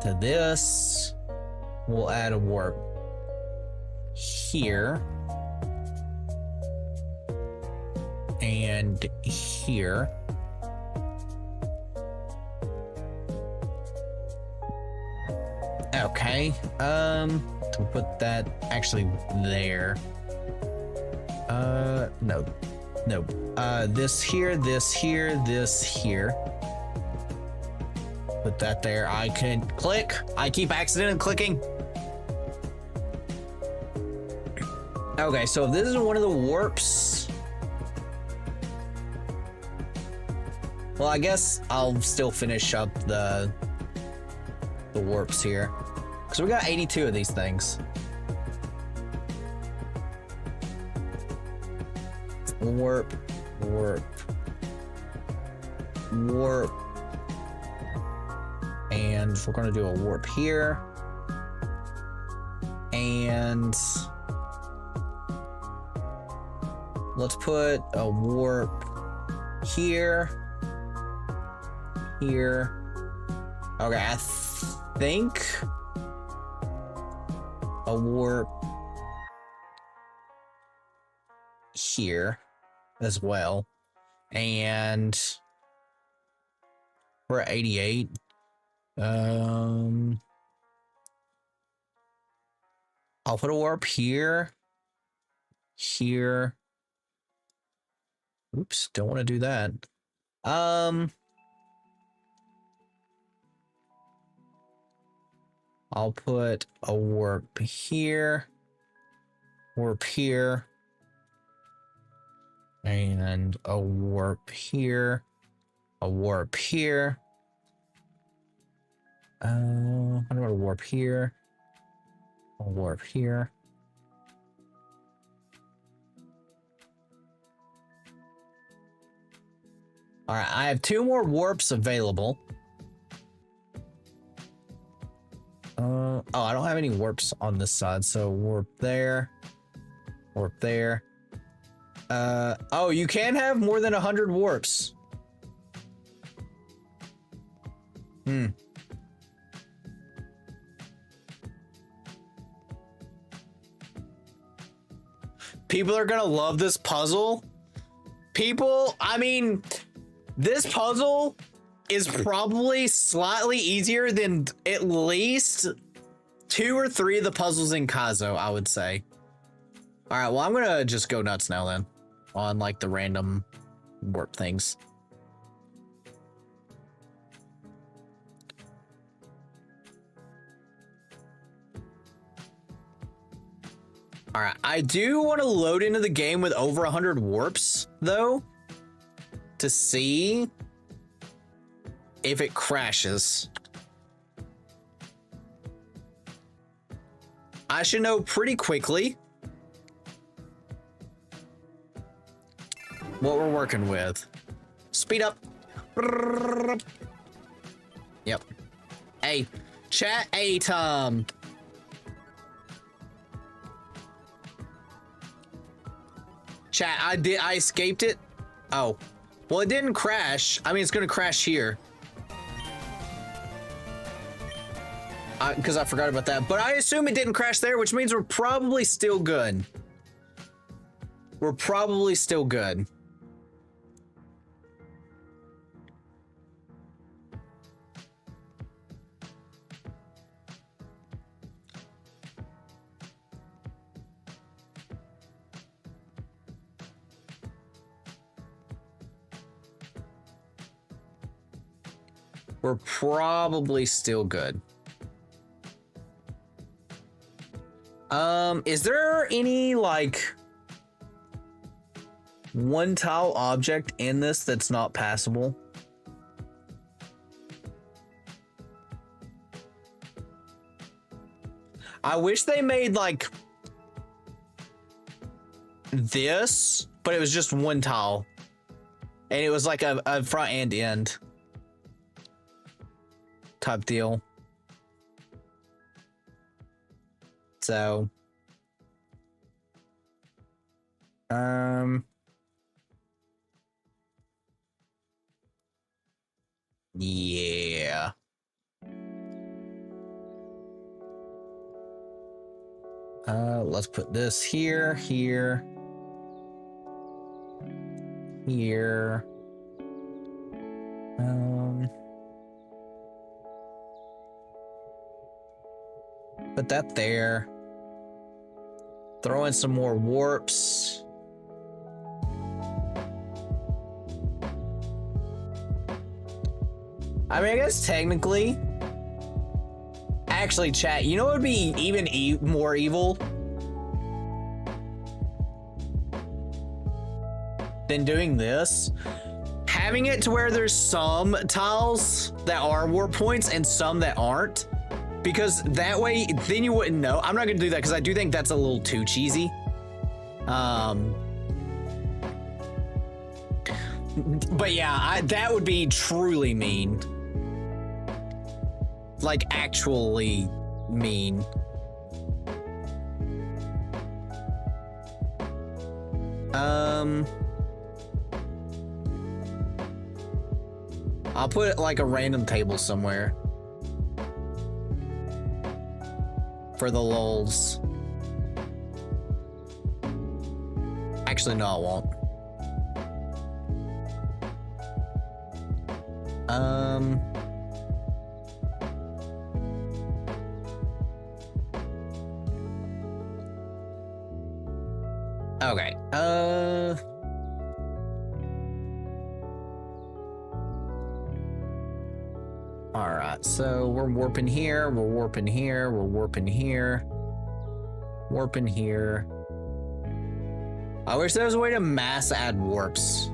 to this. We'll add a warp here and here. Okay, to put that actually there. No. This here, this here, this here. Put that there. I can click. I keep accidentally clicking. Okay, so if this is one of the warps, well, I guess I'll still finish up the warps here, because we got 82 of these things. Warp, warp, warp, and we're going to do a warp here, and let's put a warp here, here. Okay, I think a warp here as well, and we're at 88. I'll put a warp here, here. Oops, don't want to do that. I'll put a warp here, and a warp here, a warp here. I'm gonna warp here, a warp here. All right, I have 2 more warps available. Oh, I don't have any warps on this side, so warp there, warp there. Oh, you can have more than 100 warps. People are gonna love this puzzle. People, I mean, this puzzle is probably slightly easier than at least 2 or 3 of the puzzles in Kazo, I would say. All right, well, I'm gonna just go nuts now then on like the random warp things. All right, I do want to load into the game with over 100 warps though, to see if it crashes. I should know pretty quickly what we're working with. Speed up. Yep. Hey, chat. Hey, Tom. Chat. I escaped it. Oh, well, it didn't crash. I mean, it's gonna crash here. Because I forgot about that, but I assume it didn't crash there, which means we're probably still good. We're probably still good. We're probably still good. Is there any like one tile object in this that's not passable? I wish they made like this, but it was just one tile and it was like a front and end type deal. So, yeah. Let's put this here, here, here. Put that there. Throw in some more warps. I mean, I guess technically, actually, chat, you know what would be even more evil than doing this? Having it to where there's some tiles that are warp points and some that aren't. Because that way, then you wouldn't know. I'm not gonna do that because I do think that's a little too cheesy. But yeah, that would be truly mean. Like, actually mean. I'll put like a random table somewhere. For the lulz. Actually, no, I won't. Okay. All right, so we're warping here, we're warping here, we're warping here, warping here. I wish there was a way to mass add warps.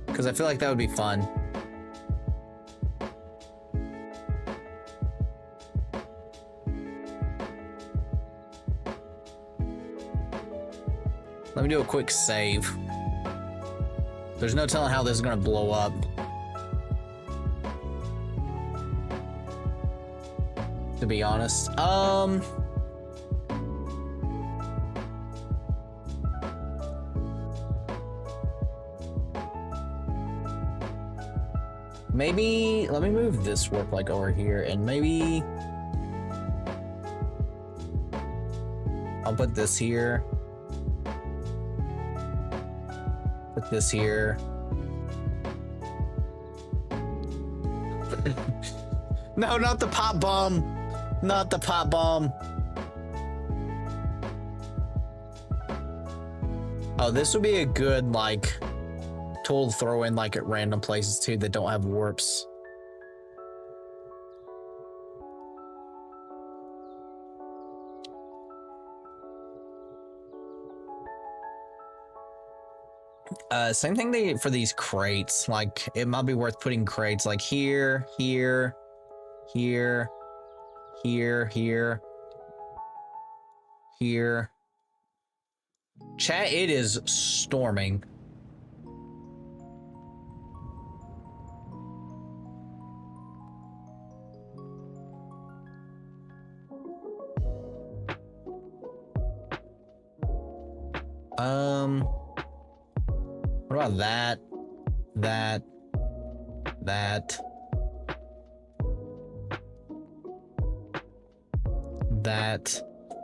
Because I feel like that would be fun. Let me do a quick save. There's no telling how this is gonna blow up. To be honest. Maybe, let me move this warp like over here and maybe I'll put this here. Put this here. No, not the pop bomb. Not the pop bomb. Oh, this would be a good, like, tool to throw in, like, at random places, too, that don't have warps. Same thing for these crates. Like, it might be worth putting crates, like, here, here, here, here, here, here. Chat, it is storming. What about that? That.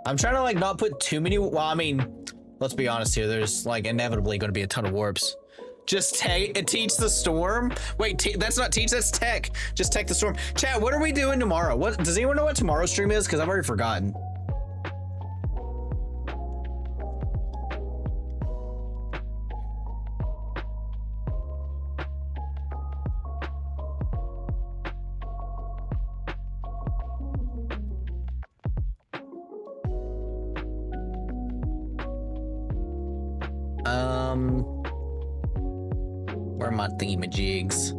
I'm trying to, like, not put too many. Well, I mean, let's be honest here. There's, like, inevitably going to be a ton of warps. Just teach the storm. Wait, that's not teach. That's tech. Just tech the storm. Chat, what are we doing tomorrow? What does anyone know what tomorrow's stream is? Because I've already forgotten. Where are my themajigs?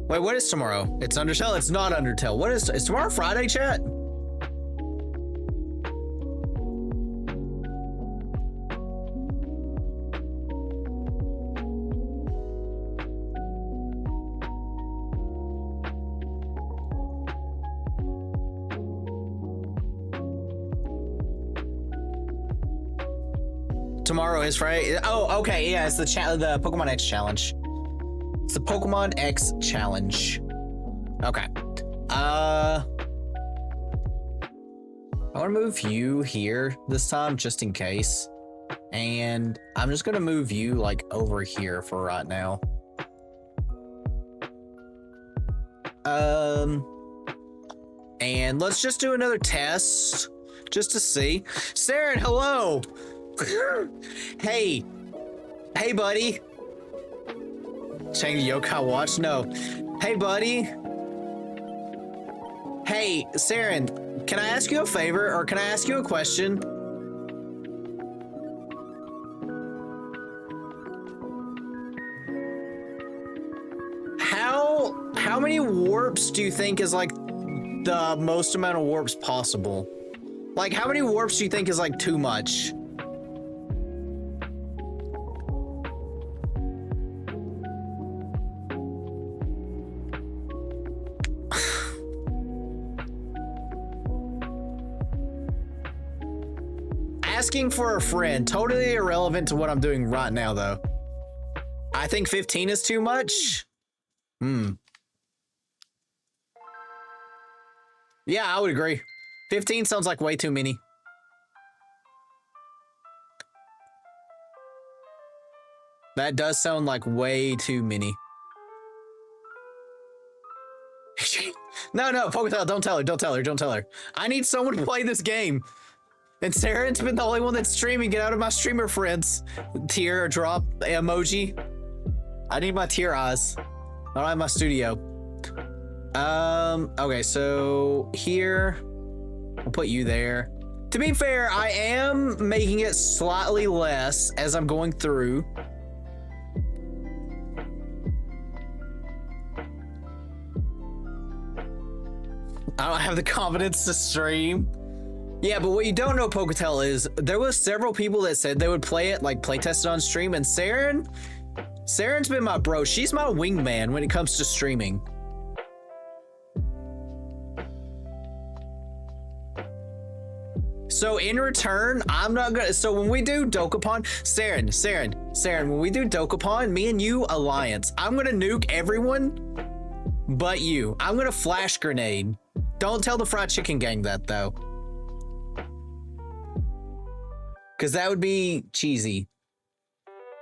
Wait, what is tomorrow? It's Undertale? It's not Undertale. What is tomorrow Friday, chat? Tomorrow is Friday. Oh, okay. Yeah, it's the Pokemon X challenge. It's the Pokemon X challenge. Okay. I want to move you here this time just in case. And I'm just going to move you like over here for right now. And let's just do another test just to see. Saren, hello. Hey, buddy. Chang Yokai watch? No. Hey, buddy. Hey, Saren, can I ask you a favor or can I ask you a question? How many warps do you think is like the most amount of warps possible? Like, how many warps do you think is like too much? Asking for a friend, totally irrelevant to what I'm doing right now, though. I think 15 is too much. Yeah, I would agree. 15 sounds like way too many. That does sound like way too many. No, Poketell, don't tell her. I need someone to play this game. And Saren's been the only one that's streaming. Get out of my streamer friends. Tear or drop emoji. I need my tear eyes. I don't have my studio. Okay, so here, I'll put you there. To be fair, I am making it slightly less as I'm going through. I don't have the confidence to stream. Yeah, but what you don't know, Poketell, is there was several people that said they would play it, like play test it on stream, and Saren's been my bro. She's my wingman when it comes to streaming. So in return, I'm not gonna, so when we do Dokapon, Saren, when we do Dokapon, me and you alliance, I'm gonna nuke everyone but you. I'm gonna flash grenade. Don't tell the fried chicken gang that though. Cause that would be cheesy.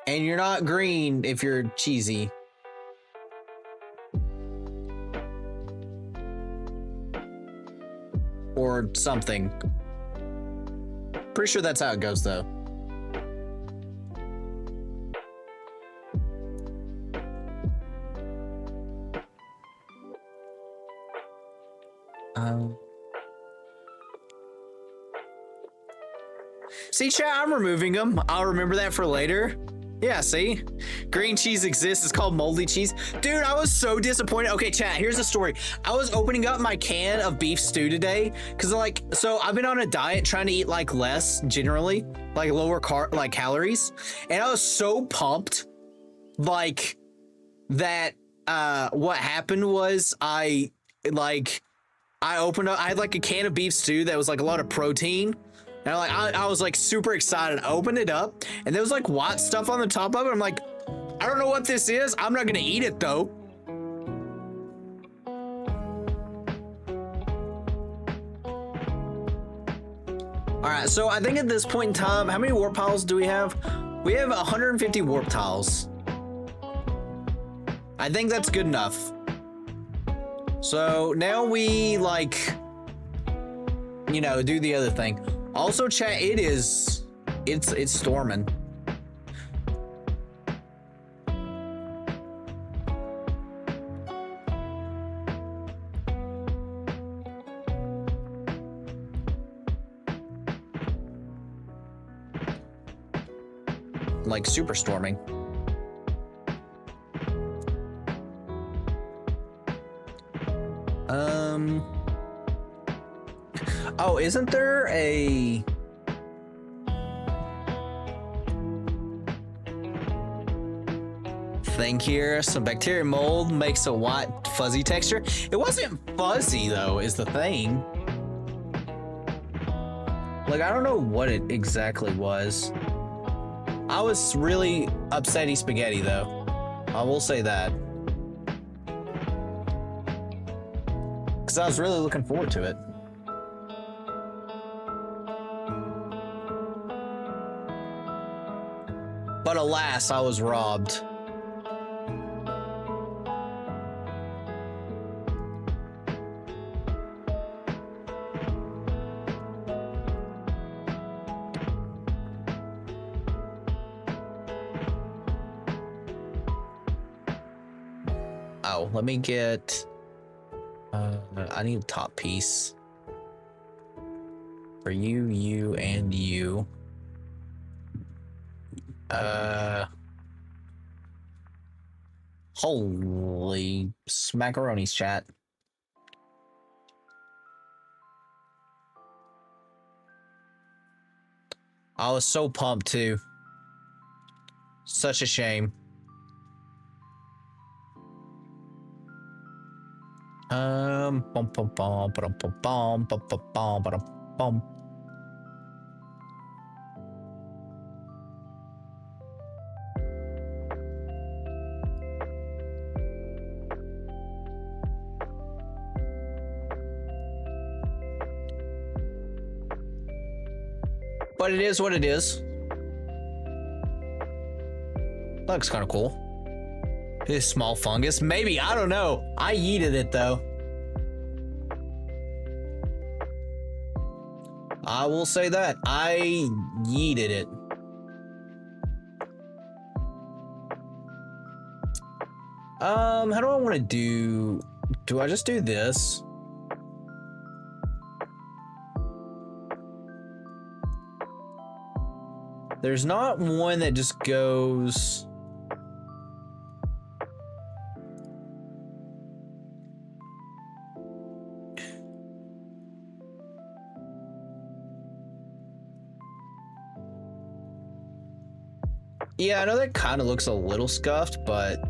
And you're not green if you're cheesy. Or something. Pretty sure that's how it goes, though. See, chat, I'm removing them. I'll remember that for later. Yeah, see? Green cheese exists. It's called moldy cheese. Dude, I was so disappointed. Okay, chat, here's the story. I was opening up my can of beef stew today because, like, so I've been on a diet trying to eat, like, less generally, like, lower calories. And I was so pumped, like, that what happened was I opened up, I had, like, a can of beef stew that was, like, a lot of protein. And I was like super excited. I opened it up and there was like white stuff on the top of it. I'm like, I don't know what this is. I'm not gonna eat it though. All right, so I think at this point in time, how many warp tiles do we have? We have 150 warp tiles. I think that's good enough. So now we like, you know, do the other thing. Also, chat, it's storming. Like super storming. Oh, isn't there a thing here? Some bacteria mold makes a white fuzzy texture. It wasn't fuzzy though, is the thing. Like, I don't know what it exactly was. I was really upsetty spaghetti though. I will say that. Because I was really looking forward to it. But alas, I was robbed. Oh, let me get... I need a top piece. For you, you, and you. Holy smackaronis, chat. I was so pumped too. Such a shame. Bum bum bum bum bum bum bum bum bum bum. But it is what it is. Looks kind of cool. This small fungus, maybe, I don't know. I yeeted it though. I will say that. I yeeted it. How do I want to do? Do I just do this? There's not one that just goes... Yeah, I know that kind of looks a little scuffed, but...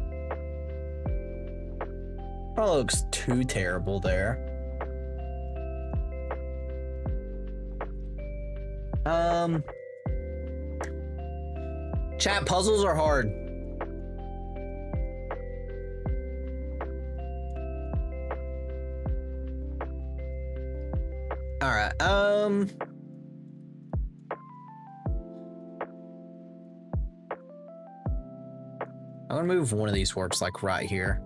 Probably looks too terrible there. Chat, puzzles are hard. All right. I'm gonna move one of these warps like right here.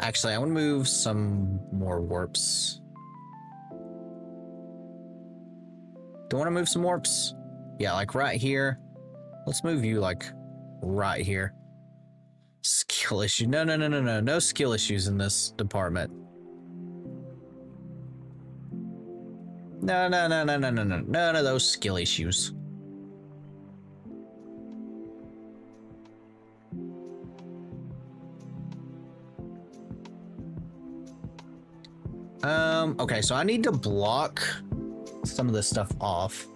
Actually, I want to move some more warps. Do I want to move some warps? Yeah, like right here. Let's move you like right here. Skill issue. No, no, no, no, no. No skill issues in this department. No, no, no, no, no, no, no. None of those skill issues. Okay, so I need to block some of this stuff off.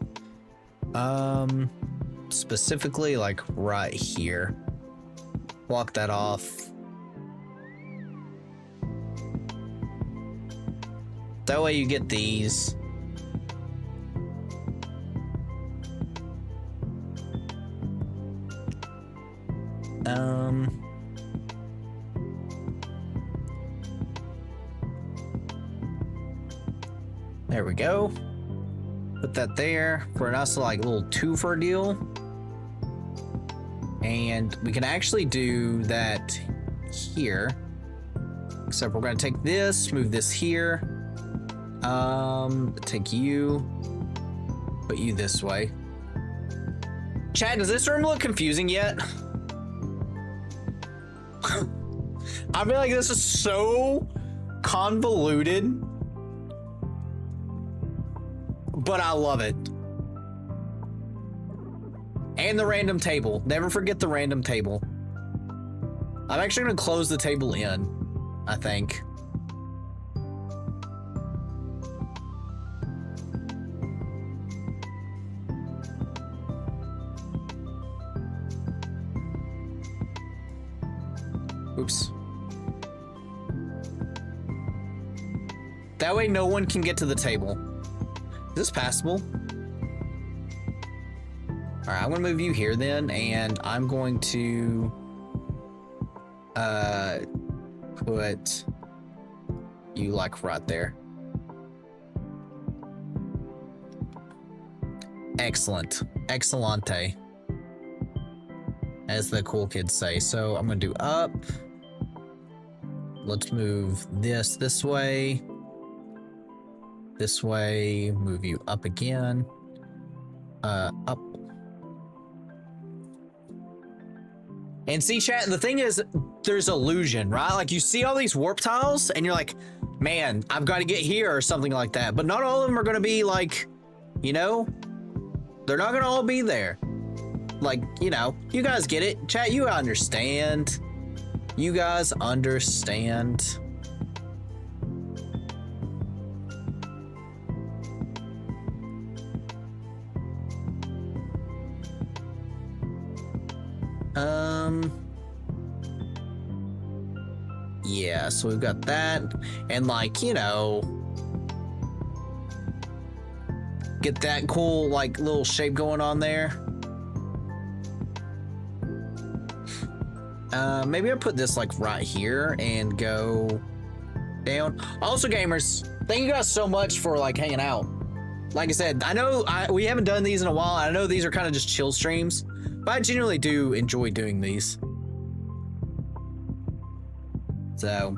Specifically like right here. Block that off. That way you get these. There we go. Put that there for an also like little twofer deal. And we can actually do that here. Except we're gonna take this, move this here. Take you, put you this way. Chat, does this room look confusing yet? I feel like this is so convoluted. But I love it. And the random table. Never forget the random table. I'm actually going to close the table in, I think. Oops. That way no one can get to the table. Is this passable? All right, I'm gonna move you here then, and I'm going to put you like right there. Excellent. Excellente, as the cool kids say. So I'm gonna do up. Let's move this way. This way, move you up again. Up. And see, chat, the thing is, there's illusion, right? Like, you see all these warp tiles, and you're like, man, I've got to get here, or something like that. But not all of them are going to be, like, you know? They're not going to all be there. Like, you know, you guys get it. Chat, you understand. You guys understand. Yeah, so we've got that, and like, you know, get that cool like little shape going on there. Maybe I'll put this like right here and go down. Also, gamers, thank you guys so much for like hanging out. Like I said, I know we haven't done these in a while. I know these are kind of just chill streams, but I genuinely do enjoy doing these. So,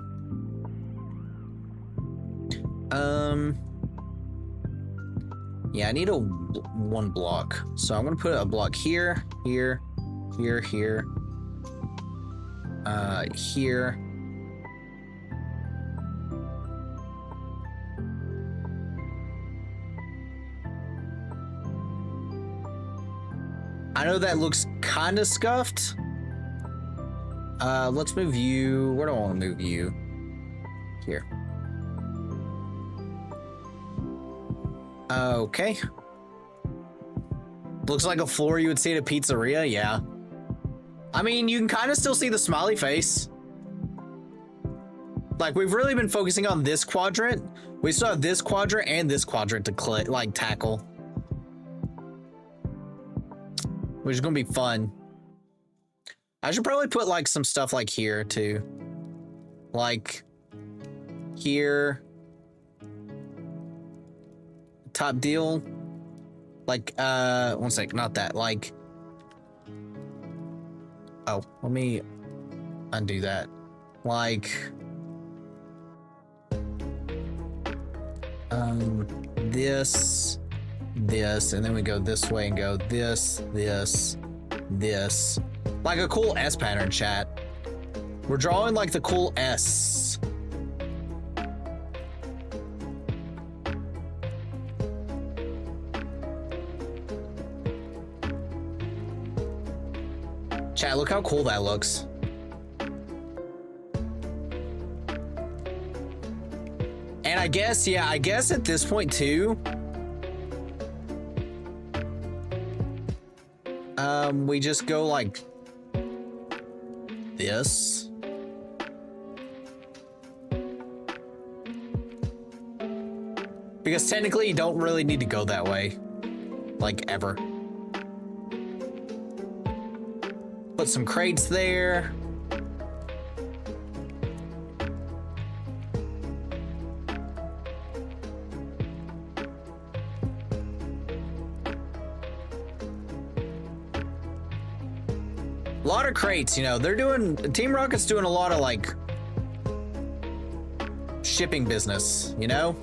yeah, I need one block. So I'm gonna put a block here, here, here, here, here. I know that looks kind of scuffed. Let's move you. Where do I want to move you? Here. Okay. Looks like a floor you would see at a pizzeria, yeah. I mean, you can kind of still see the smiley face. Like, we've really been focusing on this quadrant. We still have this quadrant and this quadrant to like tackle, which is gonna be fun. I should probably put like some stuff like here too. Like here. Top deal. Like, one sec, not that. Like, oh, let me undo that. Like, this, and then we go this way and go this, this. Like a cool S pattern, chat. We're drawing like the cool S. Chat, look how cool that looks. And I guess, yeah, I guess at this point too, we just go like this. Because technically you don't really need to go that way. Like, ever. Put some crates there. A lot of crates, you know, they're doing, Team Rocket's doing a lot of like shipping business, you know?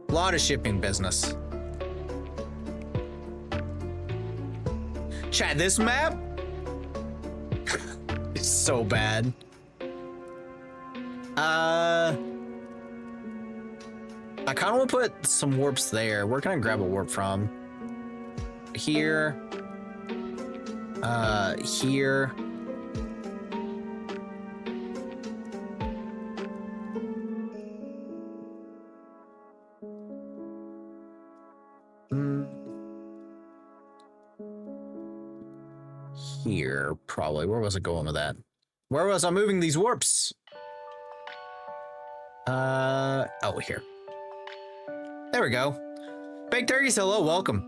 A lot of shipping business. Chat, this map is so bad. I kind of want to put some warps there. Where can I grab a warp from? Here. Here. Here, probably. Where was I going with that? Where was I moving these warps? Oh, here. There we go. Baked turkeys, hello, welcome.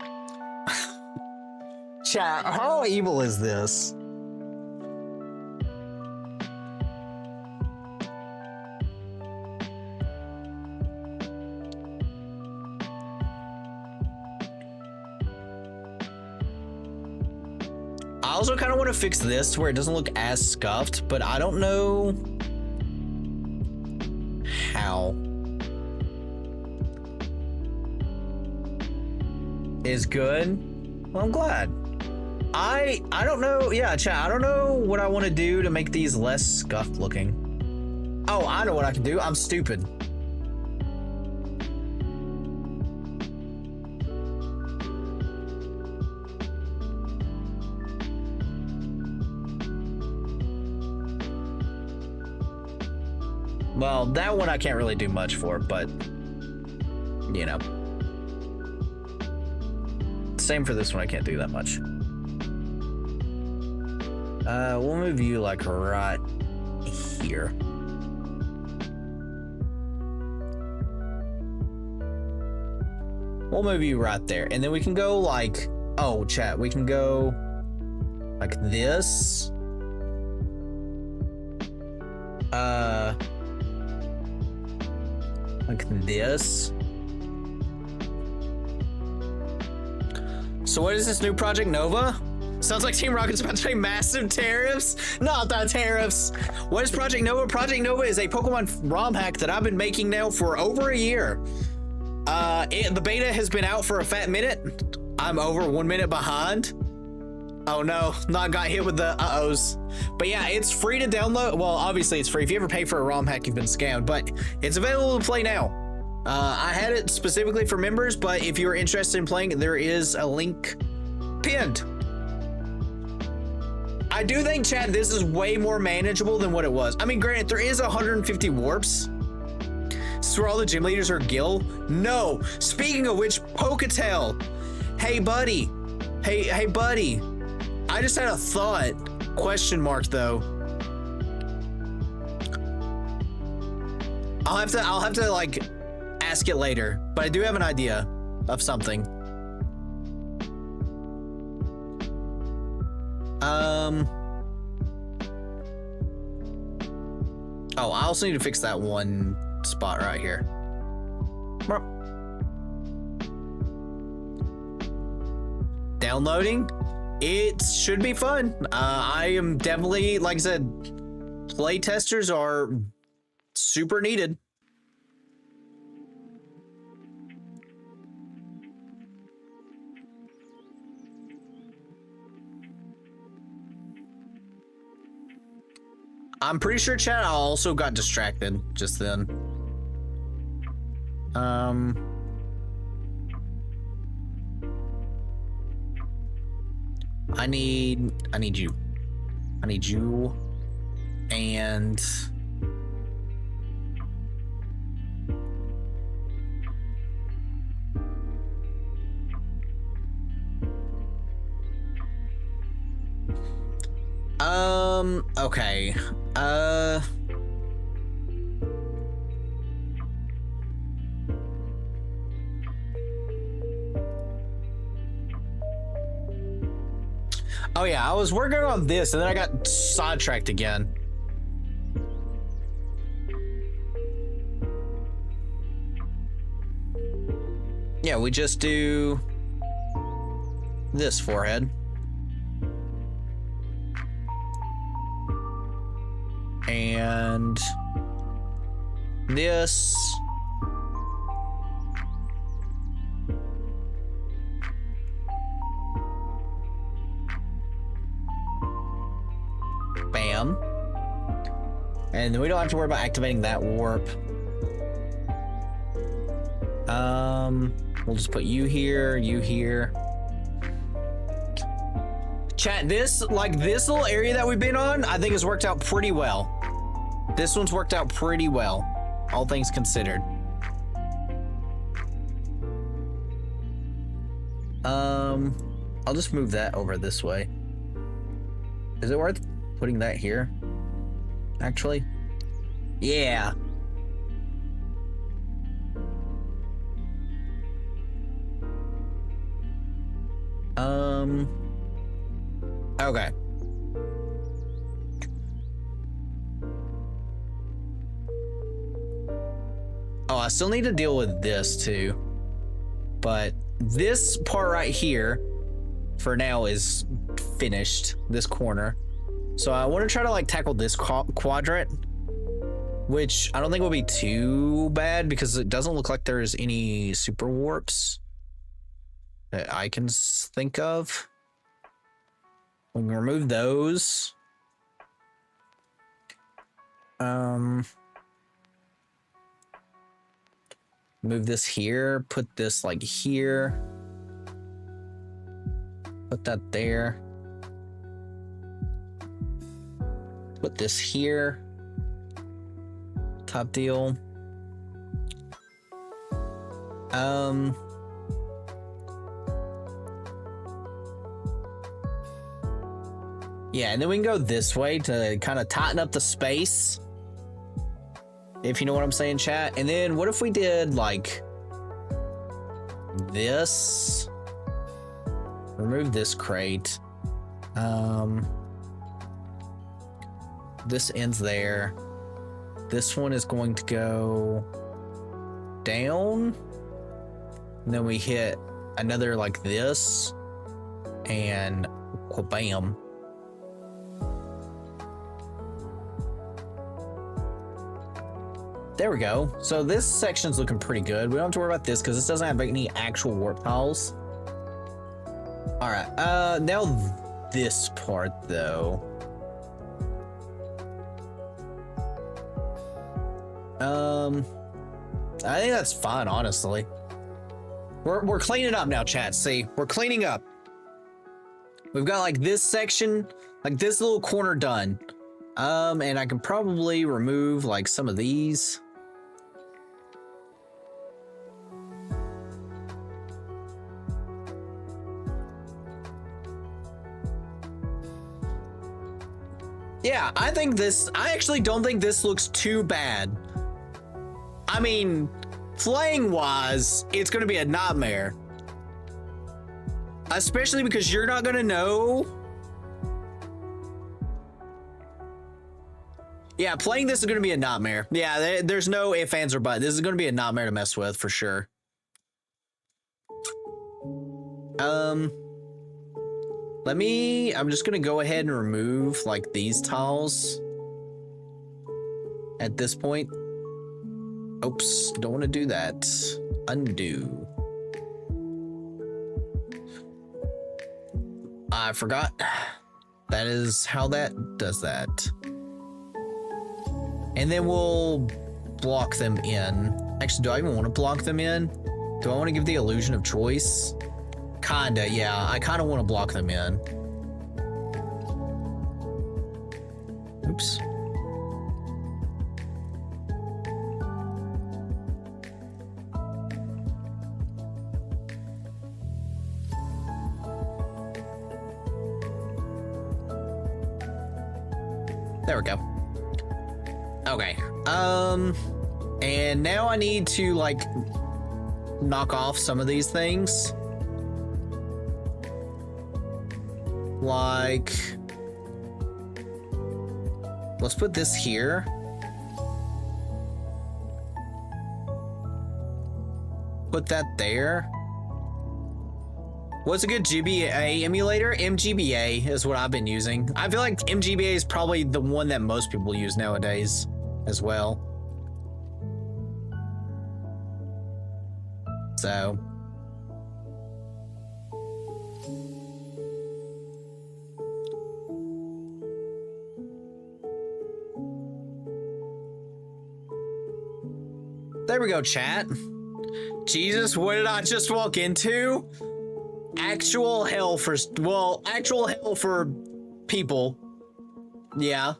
Chat, how evil is this? I also kind of want to fix this to where it doesn't look as scuffed, but I don't know how. Is good. Well, I'm glad. I don't know. Yeah, chat. I don't know what I want to do to make these less scuffed looking. Oh, I know what I can do. I'm stupid. Well, that one I can't really do much for, but you know. Same for this one, I can't do that much. We'll move you like right here. We'll move you right there. And then we can go like, oh, chat, we can go like this. Like this. So what is this new Project Nova? Sounds like Team Rocket's about to pay massive tariffs. Not the tariffs. What is Project Nova? Project Nova is a Pokemon ROM hack that I've been making now for over a year. The beta has been out for a fat minute. I'm over 1 minute behind. Oh no, not got hit with the uh-ohs. But yeah, it's free to download. Well, obviously it's free. If you ever pay for a ROM hack, you've been scammed, but it's available to play now. I had it specifically for members, but if you're interested in playing, there is a link pinned. I do think, chat, this is way more manageable than what it was. I mean, granted, there is 150 warps. This is where all the gym leaders are Gil. No. Speaking of which, Poketel. Hey, buddy. Hey, buddy. I just had a thought. Question mark, though. I'll have to like ask it later, but I do have an idea of something. Oh, I also need to fix that one spot right here. Downloading. It should be fun. I am definitely, like I said, play testers are super needed. I'm pretty sure, chat, I also got distracted just then. I need you. I need you and okay. Oh yeah, I was working on this and then I got sidetracked again. Yeah, we just do this forehead. And this. Bam. And then we don't have to worry about activating that warp. We'll just put you here, you here. Chat, this little area that we've been on, I think has worked out pretty well. This one's worked out pretty well, all things considered. I'll just move that over this way. Is it worth putting that here? Actually? Yeah. Okay. Oh, I still need to deal with this too. But this part right here, for now, is finished. This corner. So I want to try to like tackle this quadrant, which I don't think will be too bad because it doesn't look like there's any super warps that I can think of. We can remove those. Move this here, put this like here. Put that there. Put this here. Top deal. Yeah, and then we can go this way to kind of tighten up the space. If you know what I'm saying, chat. And then what if we did like this? Remove this crate. This ends there. This one is going to go down. And then we hit another like this. And bam. There we go. So this section's looking pretty good. We don't have to worry about this because this doesn't have any actual warp tiles. All right. Now this part though. I think that's fine, honestly. We're cleaning up now, chat. See, we're cleaning up. We've got like this section, like this little corner done. And I can probably remove like some of these. Yeah, I actually don't think this looks too bad. I mean, playing wise, it's going to be a nightmare. Especially because you're not going to know. Yeah, playing this is going to be a nightmare. Yeah, there's no ifs, ands, or buts. This is going to be a nightmare to mess with for sure. I'm just going to go ahead and remove like these tiles at this point. Oops, don't want to do that. Undo. I forgot. That is how that does that. And then we'll block them in. Actually, do I even want to block them in? Do I want to give the illusion of choice? Kinda, yeah. I kind of want to block them in. Oops. There we go. Okay. And now I need to like knock off some of these things. Like, let's put this here. Put that there. What's a good GBA emulator? MGBA is what I've been using. I feel like MGBA is probably the one that most people use nowadays as well. So. There we go, chat. Jesus, what did I just walk into? Actual hell for, well, actual hell for people. Yeah.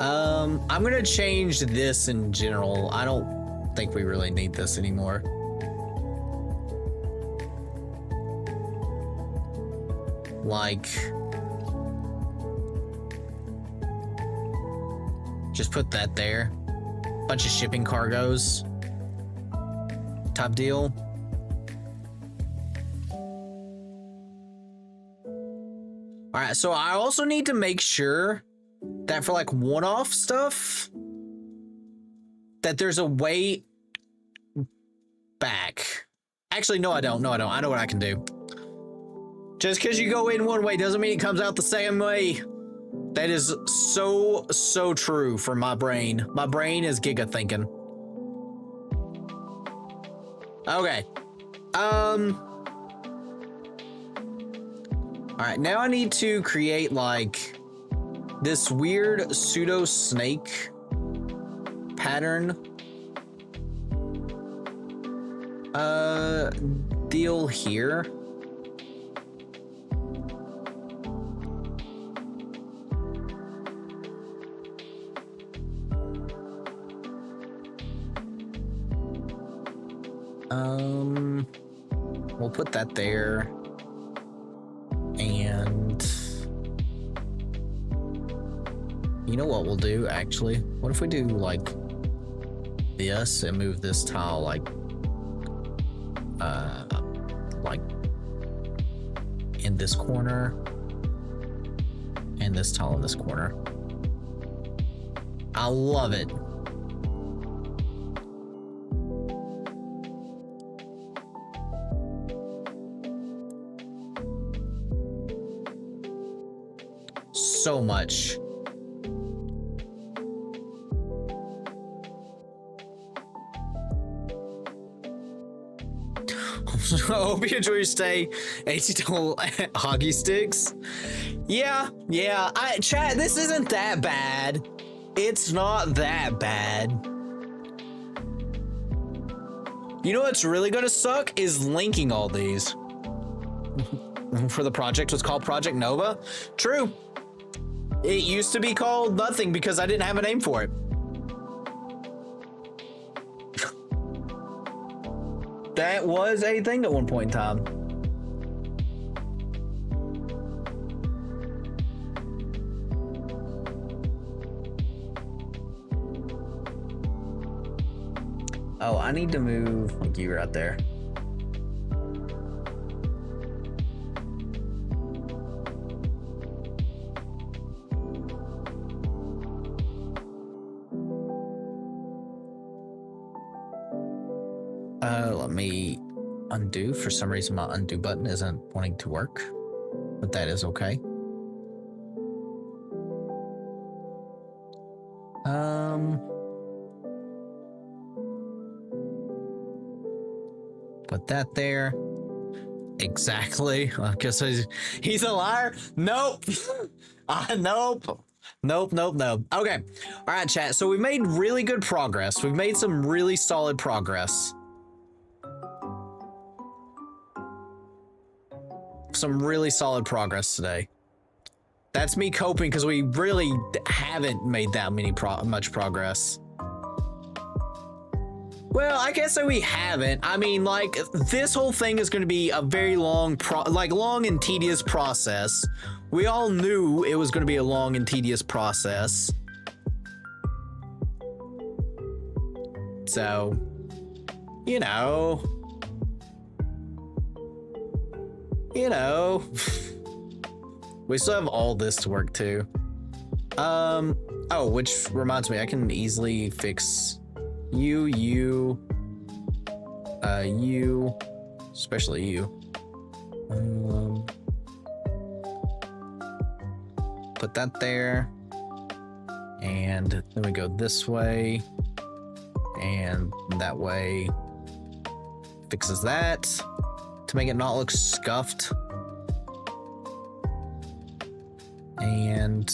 I'm gonna change this in general. I don't think we really need this anymore. Like, just put that there. Bunch of shipping cargoes. Top deal. All right, so I also need to make sure that for like one-off stuff, that there's a way back. Actually, no, I don't. No, I don't. I know what I can do. Just because you go in one way doesn't mean it comes out the same way. That is so true for my brain. My brain is giga thinking. Okay. All right, now I need to create like this weird pseudo snake pattern deal here. We'll put that there. And you know what we'll do actually? What if we do like this and move this tile like in this corner and this tile in this corner. I love it. So much. I hope you enjoy your stay. 80 hockey sticks. Yeah. Chat, this isn't that bad. It's not that bad. You know what's really gonna suck is linking all these. For the project was called Project Nova. True. It used to be called nothing because I didn't have a name for it. That was a thing at one point in time. Oh, I need to move you right there. Let me undo. For some reason, my undo button isn't wanting to work, but that is okay. Put that there. Exactly. Because he's a liar. Nope. Nope. Okay. All right, chat. So we've made really good progress. We've made some really solid progress. Some really solid progress today. That's me coping because we really haven't made that much progress. Well, I guess that we haven't. I mean, like, this whole thing is going to be a very long and tedious process. We all knew it was going to be a long and tedious process. So, you know, we still have all this to work to. Oh, which reminds me, I can easily fix you, especially you. Put that there, and then we go this way, and that way fixes that to make it not look scuffed. And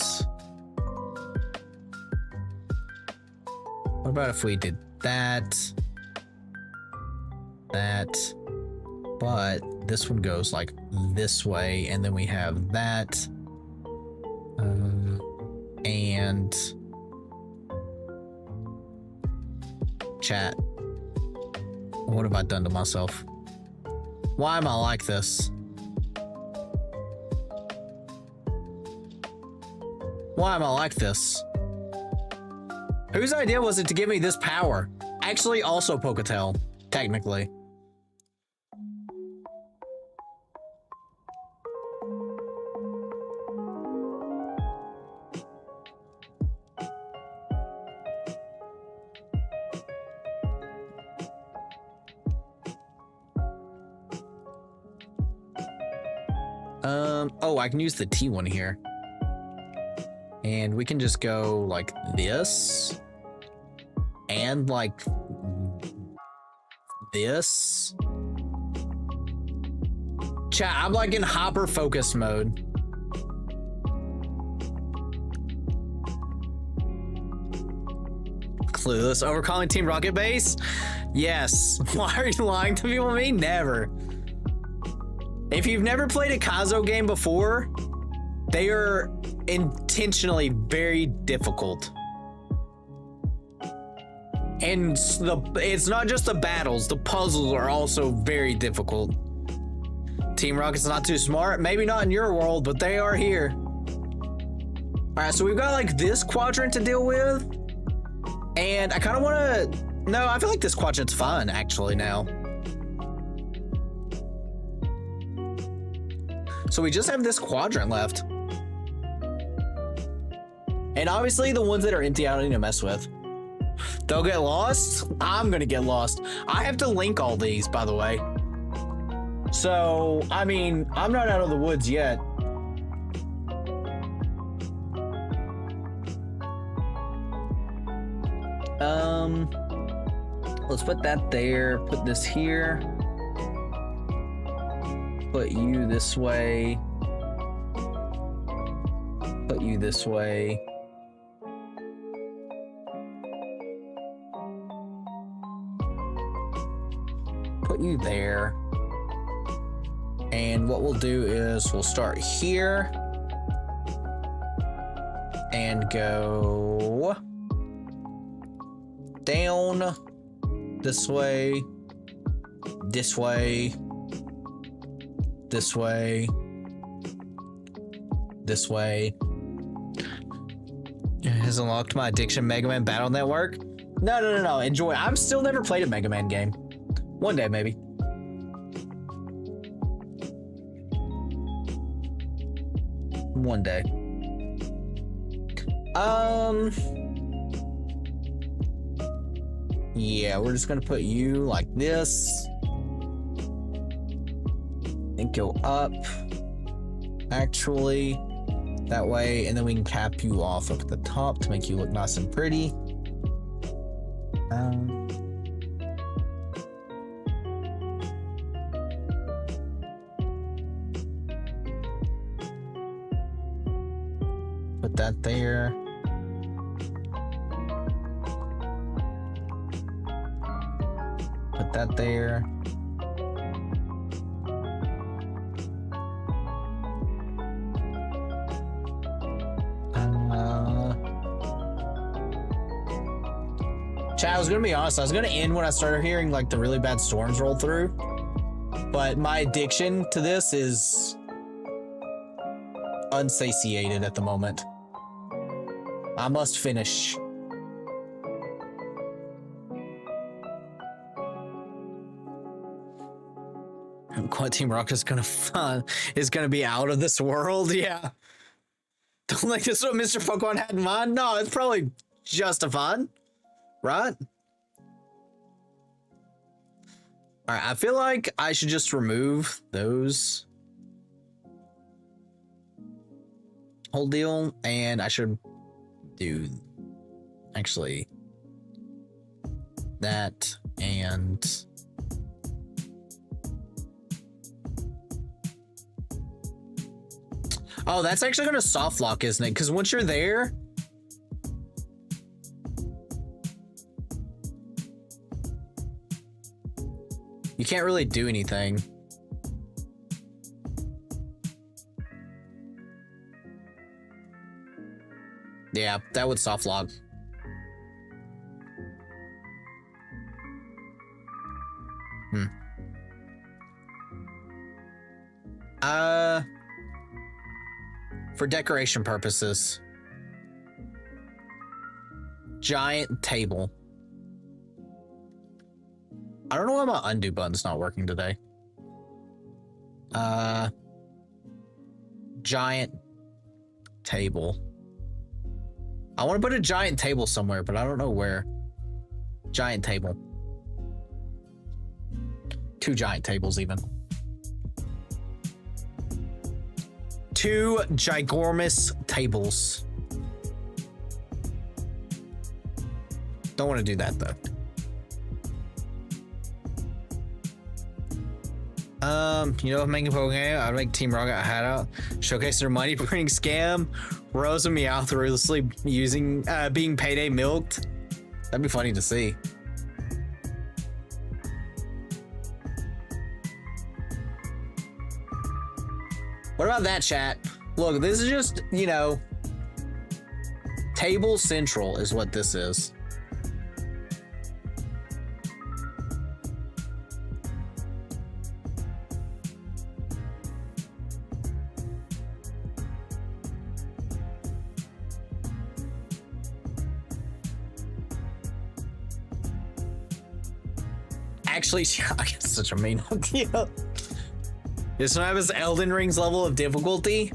what about if we did that, but this one goes like this way, and then we have that, and chat, what have I done to myself? Why am I like this? Why am I like this? Whose idea was it to give me this power? Actually, also Poketel, technically. Oh, I can use the T one here. And we can just go like this. And like this. Chat, I'm like in hyper focus mode. Clueless, overcalling Team Rocket Base? Yes. Why are you lying to people? Me? Never. If you've never played a Kazo game before, they are intentionally very difficult. And it's not just the battles, the puzzles are also very difficult. Team Rocket's not too smart. Maybe not in your world, but they are here. All right, so we've got like this quadrant to deal with. And I kind of want to... No, I feel like this quadrant's fun, actually, now. So we just have this quadrant left. And obviously, the ones that are empty, I don't need to mess with. They'll get lost? I'm going to get lost. I have to link all these, by the way. So, I mean, I'm not out of the woods yet. Let's put that there, put this here, put you this way, put you this way, put you there, and what we'll do is we'll start here and go down this way, this way, this way, this way. Has unlocked my addiction Mega Man Battle Network. No. Enjoy. I've still never played a Mega Man game. One day, maybe. One day. Yeah, we're just gonna put you like this and go up, actually, that way, and then we can cap you off up at the top to make you look nice and pretty. Put that there. Put that there. Chat, I was gonna be honest, I was gonna end when I started hearing like the really bad storms roll through, but my addiction to this is unsatiated at the moment. I must finish. What Team Rocket is gonna be out of this world? Yeah. Don't think this is what Mr. Pokemon had in mind? No, it's probably just a fun, right? All right, I feel like I should just remove those whole deal, and I should do actually that and oh, that's actually gonna soft lock, isn't it? Because once you're there, you can't really do anything. Yeah, that would soft lock. For decoration purposes. Giant table. I don't know why my undo button's not working today. Giant table. I want to put a giant table somewhere, but I don't know where. Giant table. 2 giant tables even. 2 ginormous tables. Don't want to do that though. You know, making Pokemon, I'd make Team Rocket a hat out, showcase their money printing scam, Rose and Meowth ruthlessly using being payday milked. That'd be funny to see. What about that, chat? Look, this is just, you know, table central is what this is. Actually, I guess such a mean idea. This one has Elden Ring's level of difficulty.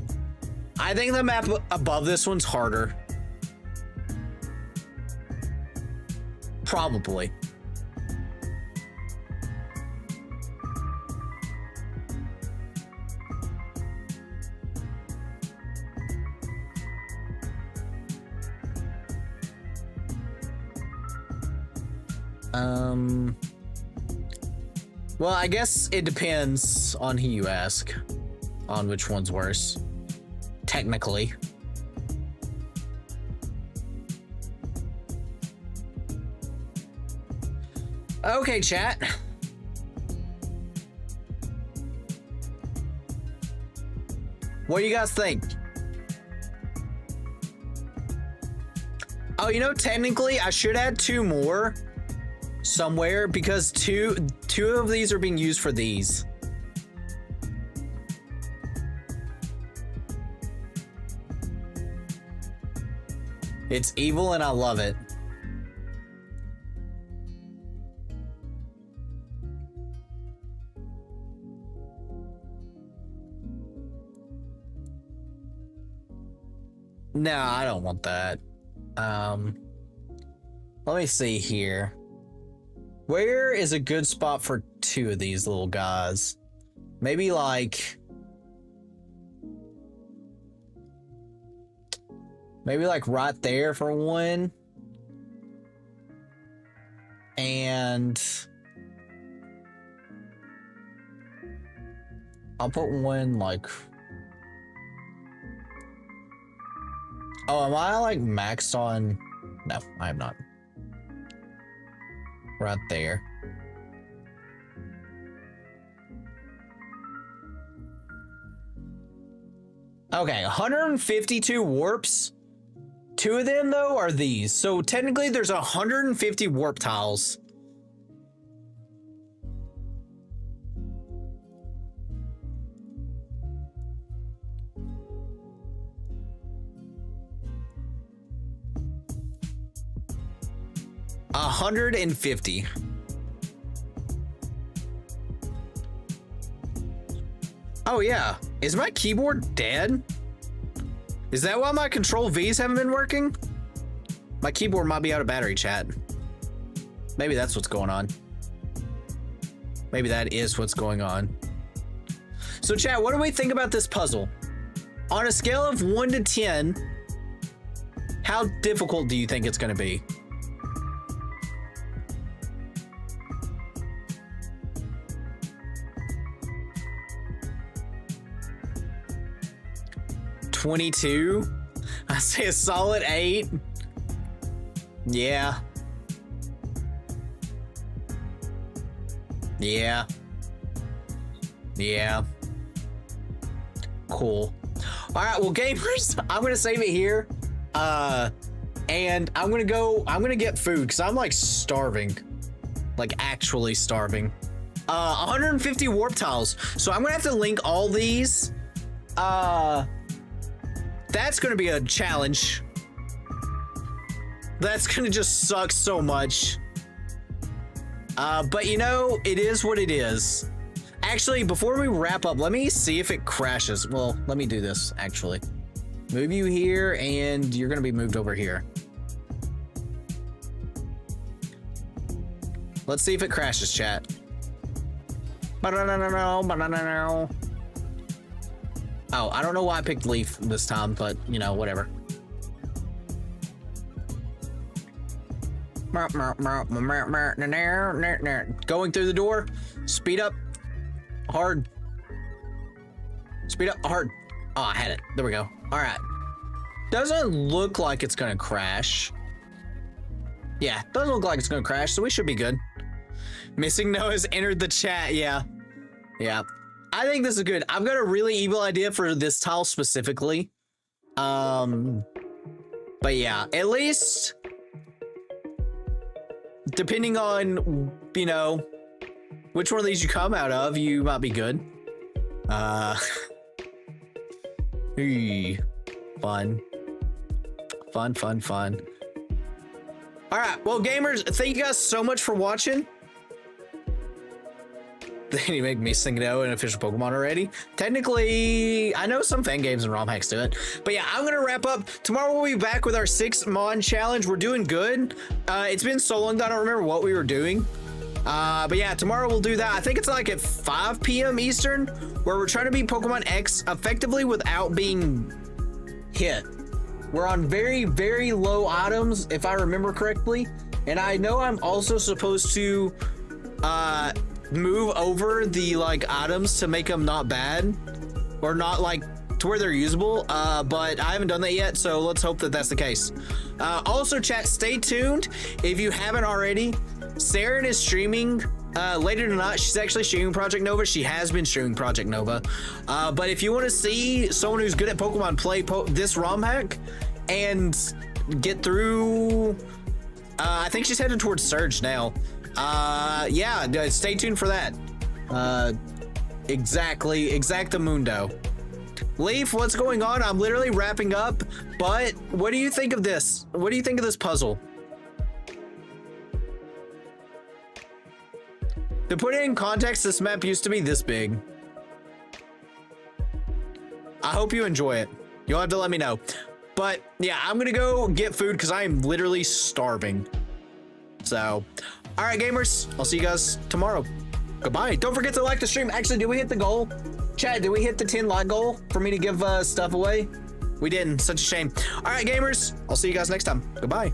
I think the map above this one's harder. Probably. Well, I guess it depends on who you ask on which one's worse, technically. Okay, chat. What do you guys think? Oh, you know, technically I should add 2 more somewhere because two of these are being used for these. It's evil and I love it. No, I don't want that. Let me see here. Where is a good spot for 2 of these little guys? Maybe like right there for one. And I'll put one like, oh, am I like maxed on? No, I am not. Right there. Okay, 152 warps. 2 of them though are these. So technically there's 150 warp tiles. $150. Oh yeah, is my keyboard dead? Is that why my control V's haven't been working? My keyboard might be out of battery, chat. Maybe that's what's going on. Maybe that is what's going on. So chat, what do we think about this puzzle? On a scale of 1 to 10, how difficult do you think it's gonna be? $22. I say a solid 8. Yeah. Yeah. Yeah. Cool. All right, well, gamers, I'm gonna save it here. And I'm gonna get food because I'm like starving. Like actually starving. 150 warp tiles. So I'm gonna have to link all these. That's gonna be a challenge. That's gonna just suck so much. But you know, it is what it is. Actually, before we wrap up, let me see if it crashes. Well, let me do this, actually. Move you here, and you're gonna be moved over here. Let's see if it crashes, chat. Oh, I don't know why I picked Leaf this time, but you know, whatever. Going through the door. Speed up. Hard. Speed up hard. Oh, I had it. There we go. All right. Doesn't look like it's gonna crash. Yeah, doesn't look like it's gonna crash, so we should be good. Missing Noah's entered the chat. Yeah. Yeah. I think this is good. I've got a really evil idea for this tile specifically. But yeah, at least depending on, you know, which one of these you come out of, you might be good. Fun. Fun, fun, fun. All right, well, gamers, thank you guys so much for watching. Then you make me sing no an official Pokemon already. Technically, I know some fan games and ROM hacks do it. But yeah, I'm gonna wrap up. Tomorrow we'll be back with our 6-Mon challenge. We're doing good. It's been so long that I don't remember what we were doing. But yeah, tomorrow we'll do that. I think it's like at 5 p.m. Eastern, where we're trying to beat Pokemon X effectively without being hit. We're on very, very low items, if I remember correctly. And I know I'm also supposed to move over the like items to make them not bad or not like to where they're usable, but I haven't done that yet, so let's hope that that's the case. Also, chat, stay tuned if you haven't already. Saren is streaming later tonight. She's actually streaming Project Nova. She has been streaming Project Nova, but if you want to see someone who's good at Pokemon play this ROM hack and get through, I think she's headed towards Surge now. Yeah, stay tuned for that. Exactamundo. Leaf, what's going on? I'm literally wrapping up, but what do you think of this? What do you think of this puzzle? To put it in context, this map used to be this big. I hope you enjoy it. You'll have to let me know. But yeah, I'm gonna go get food because I am literally starving. So, all right, gamers, I'll see you guys tomorrow. Goodbye. Don't forget to like the stream. Actually, did we hit the goal? Chad, did we hit the 10 like goal for me to give stuff away? We didn't. Such a shame. All right, gamers, I'll see you guys next time. Goodbye.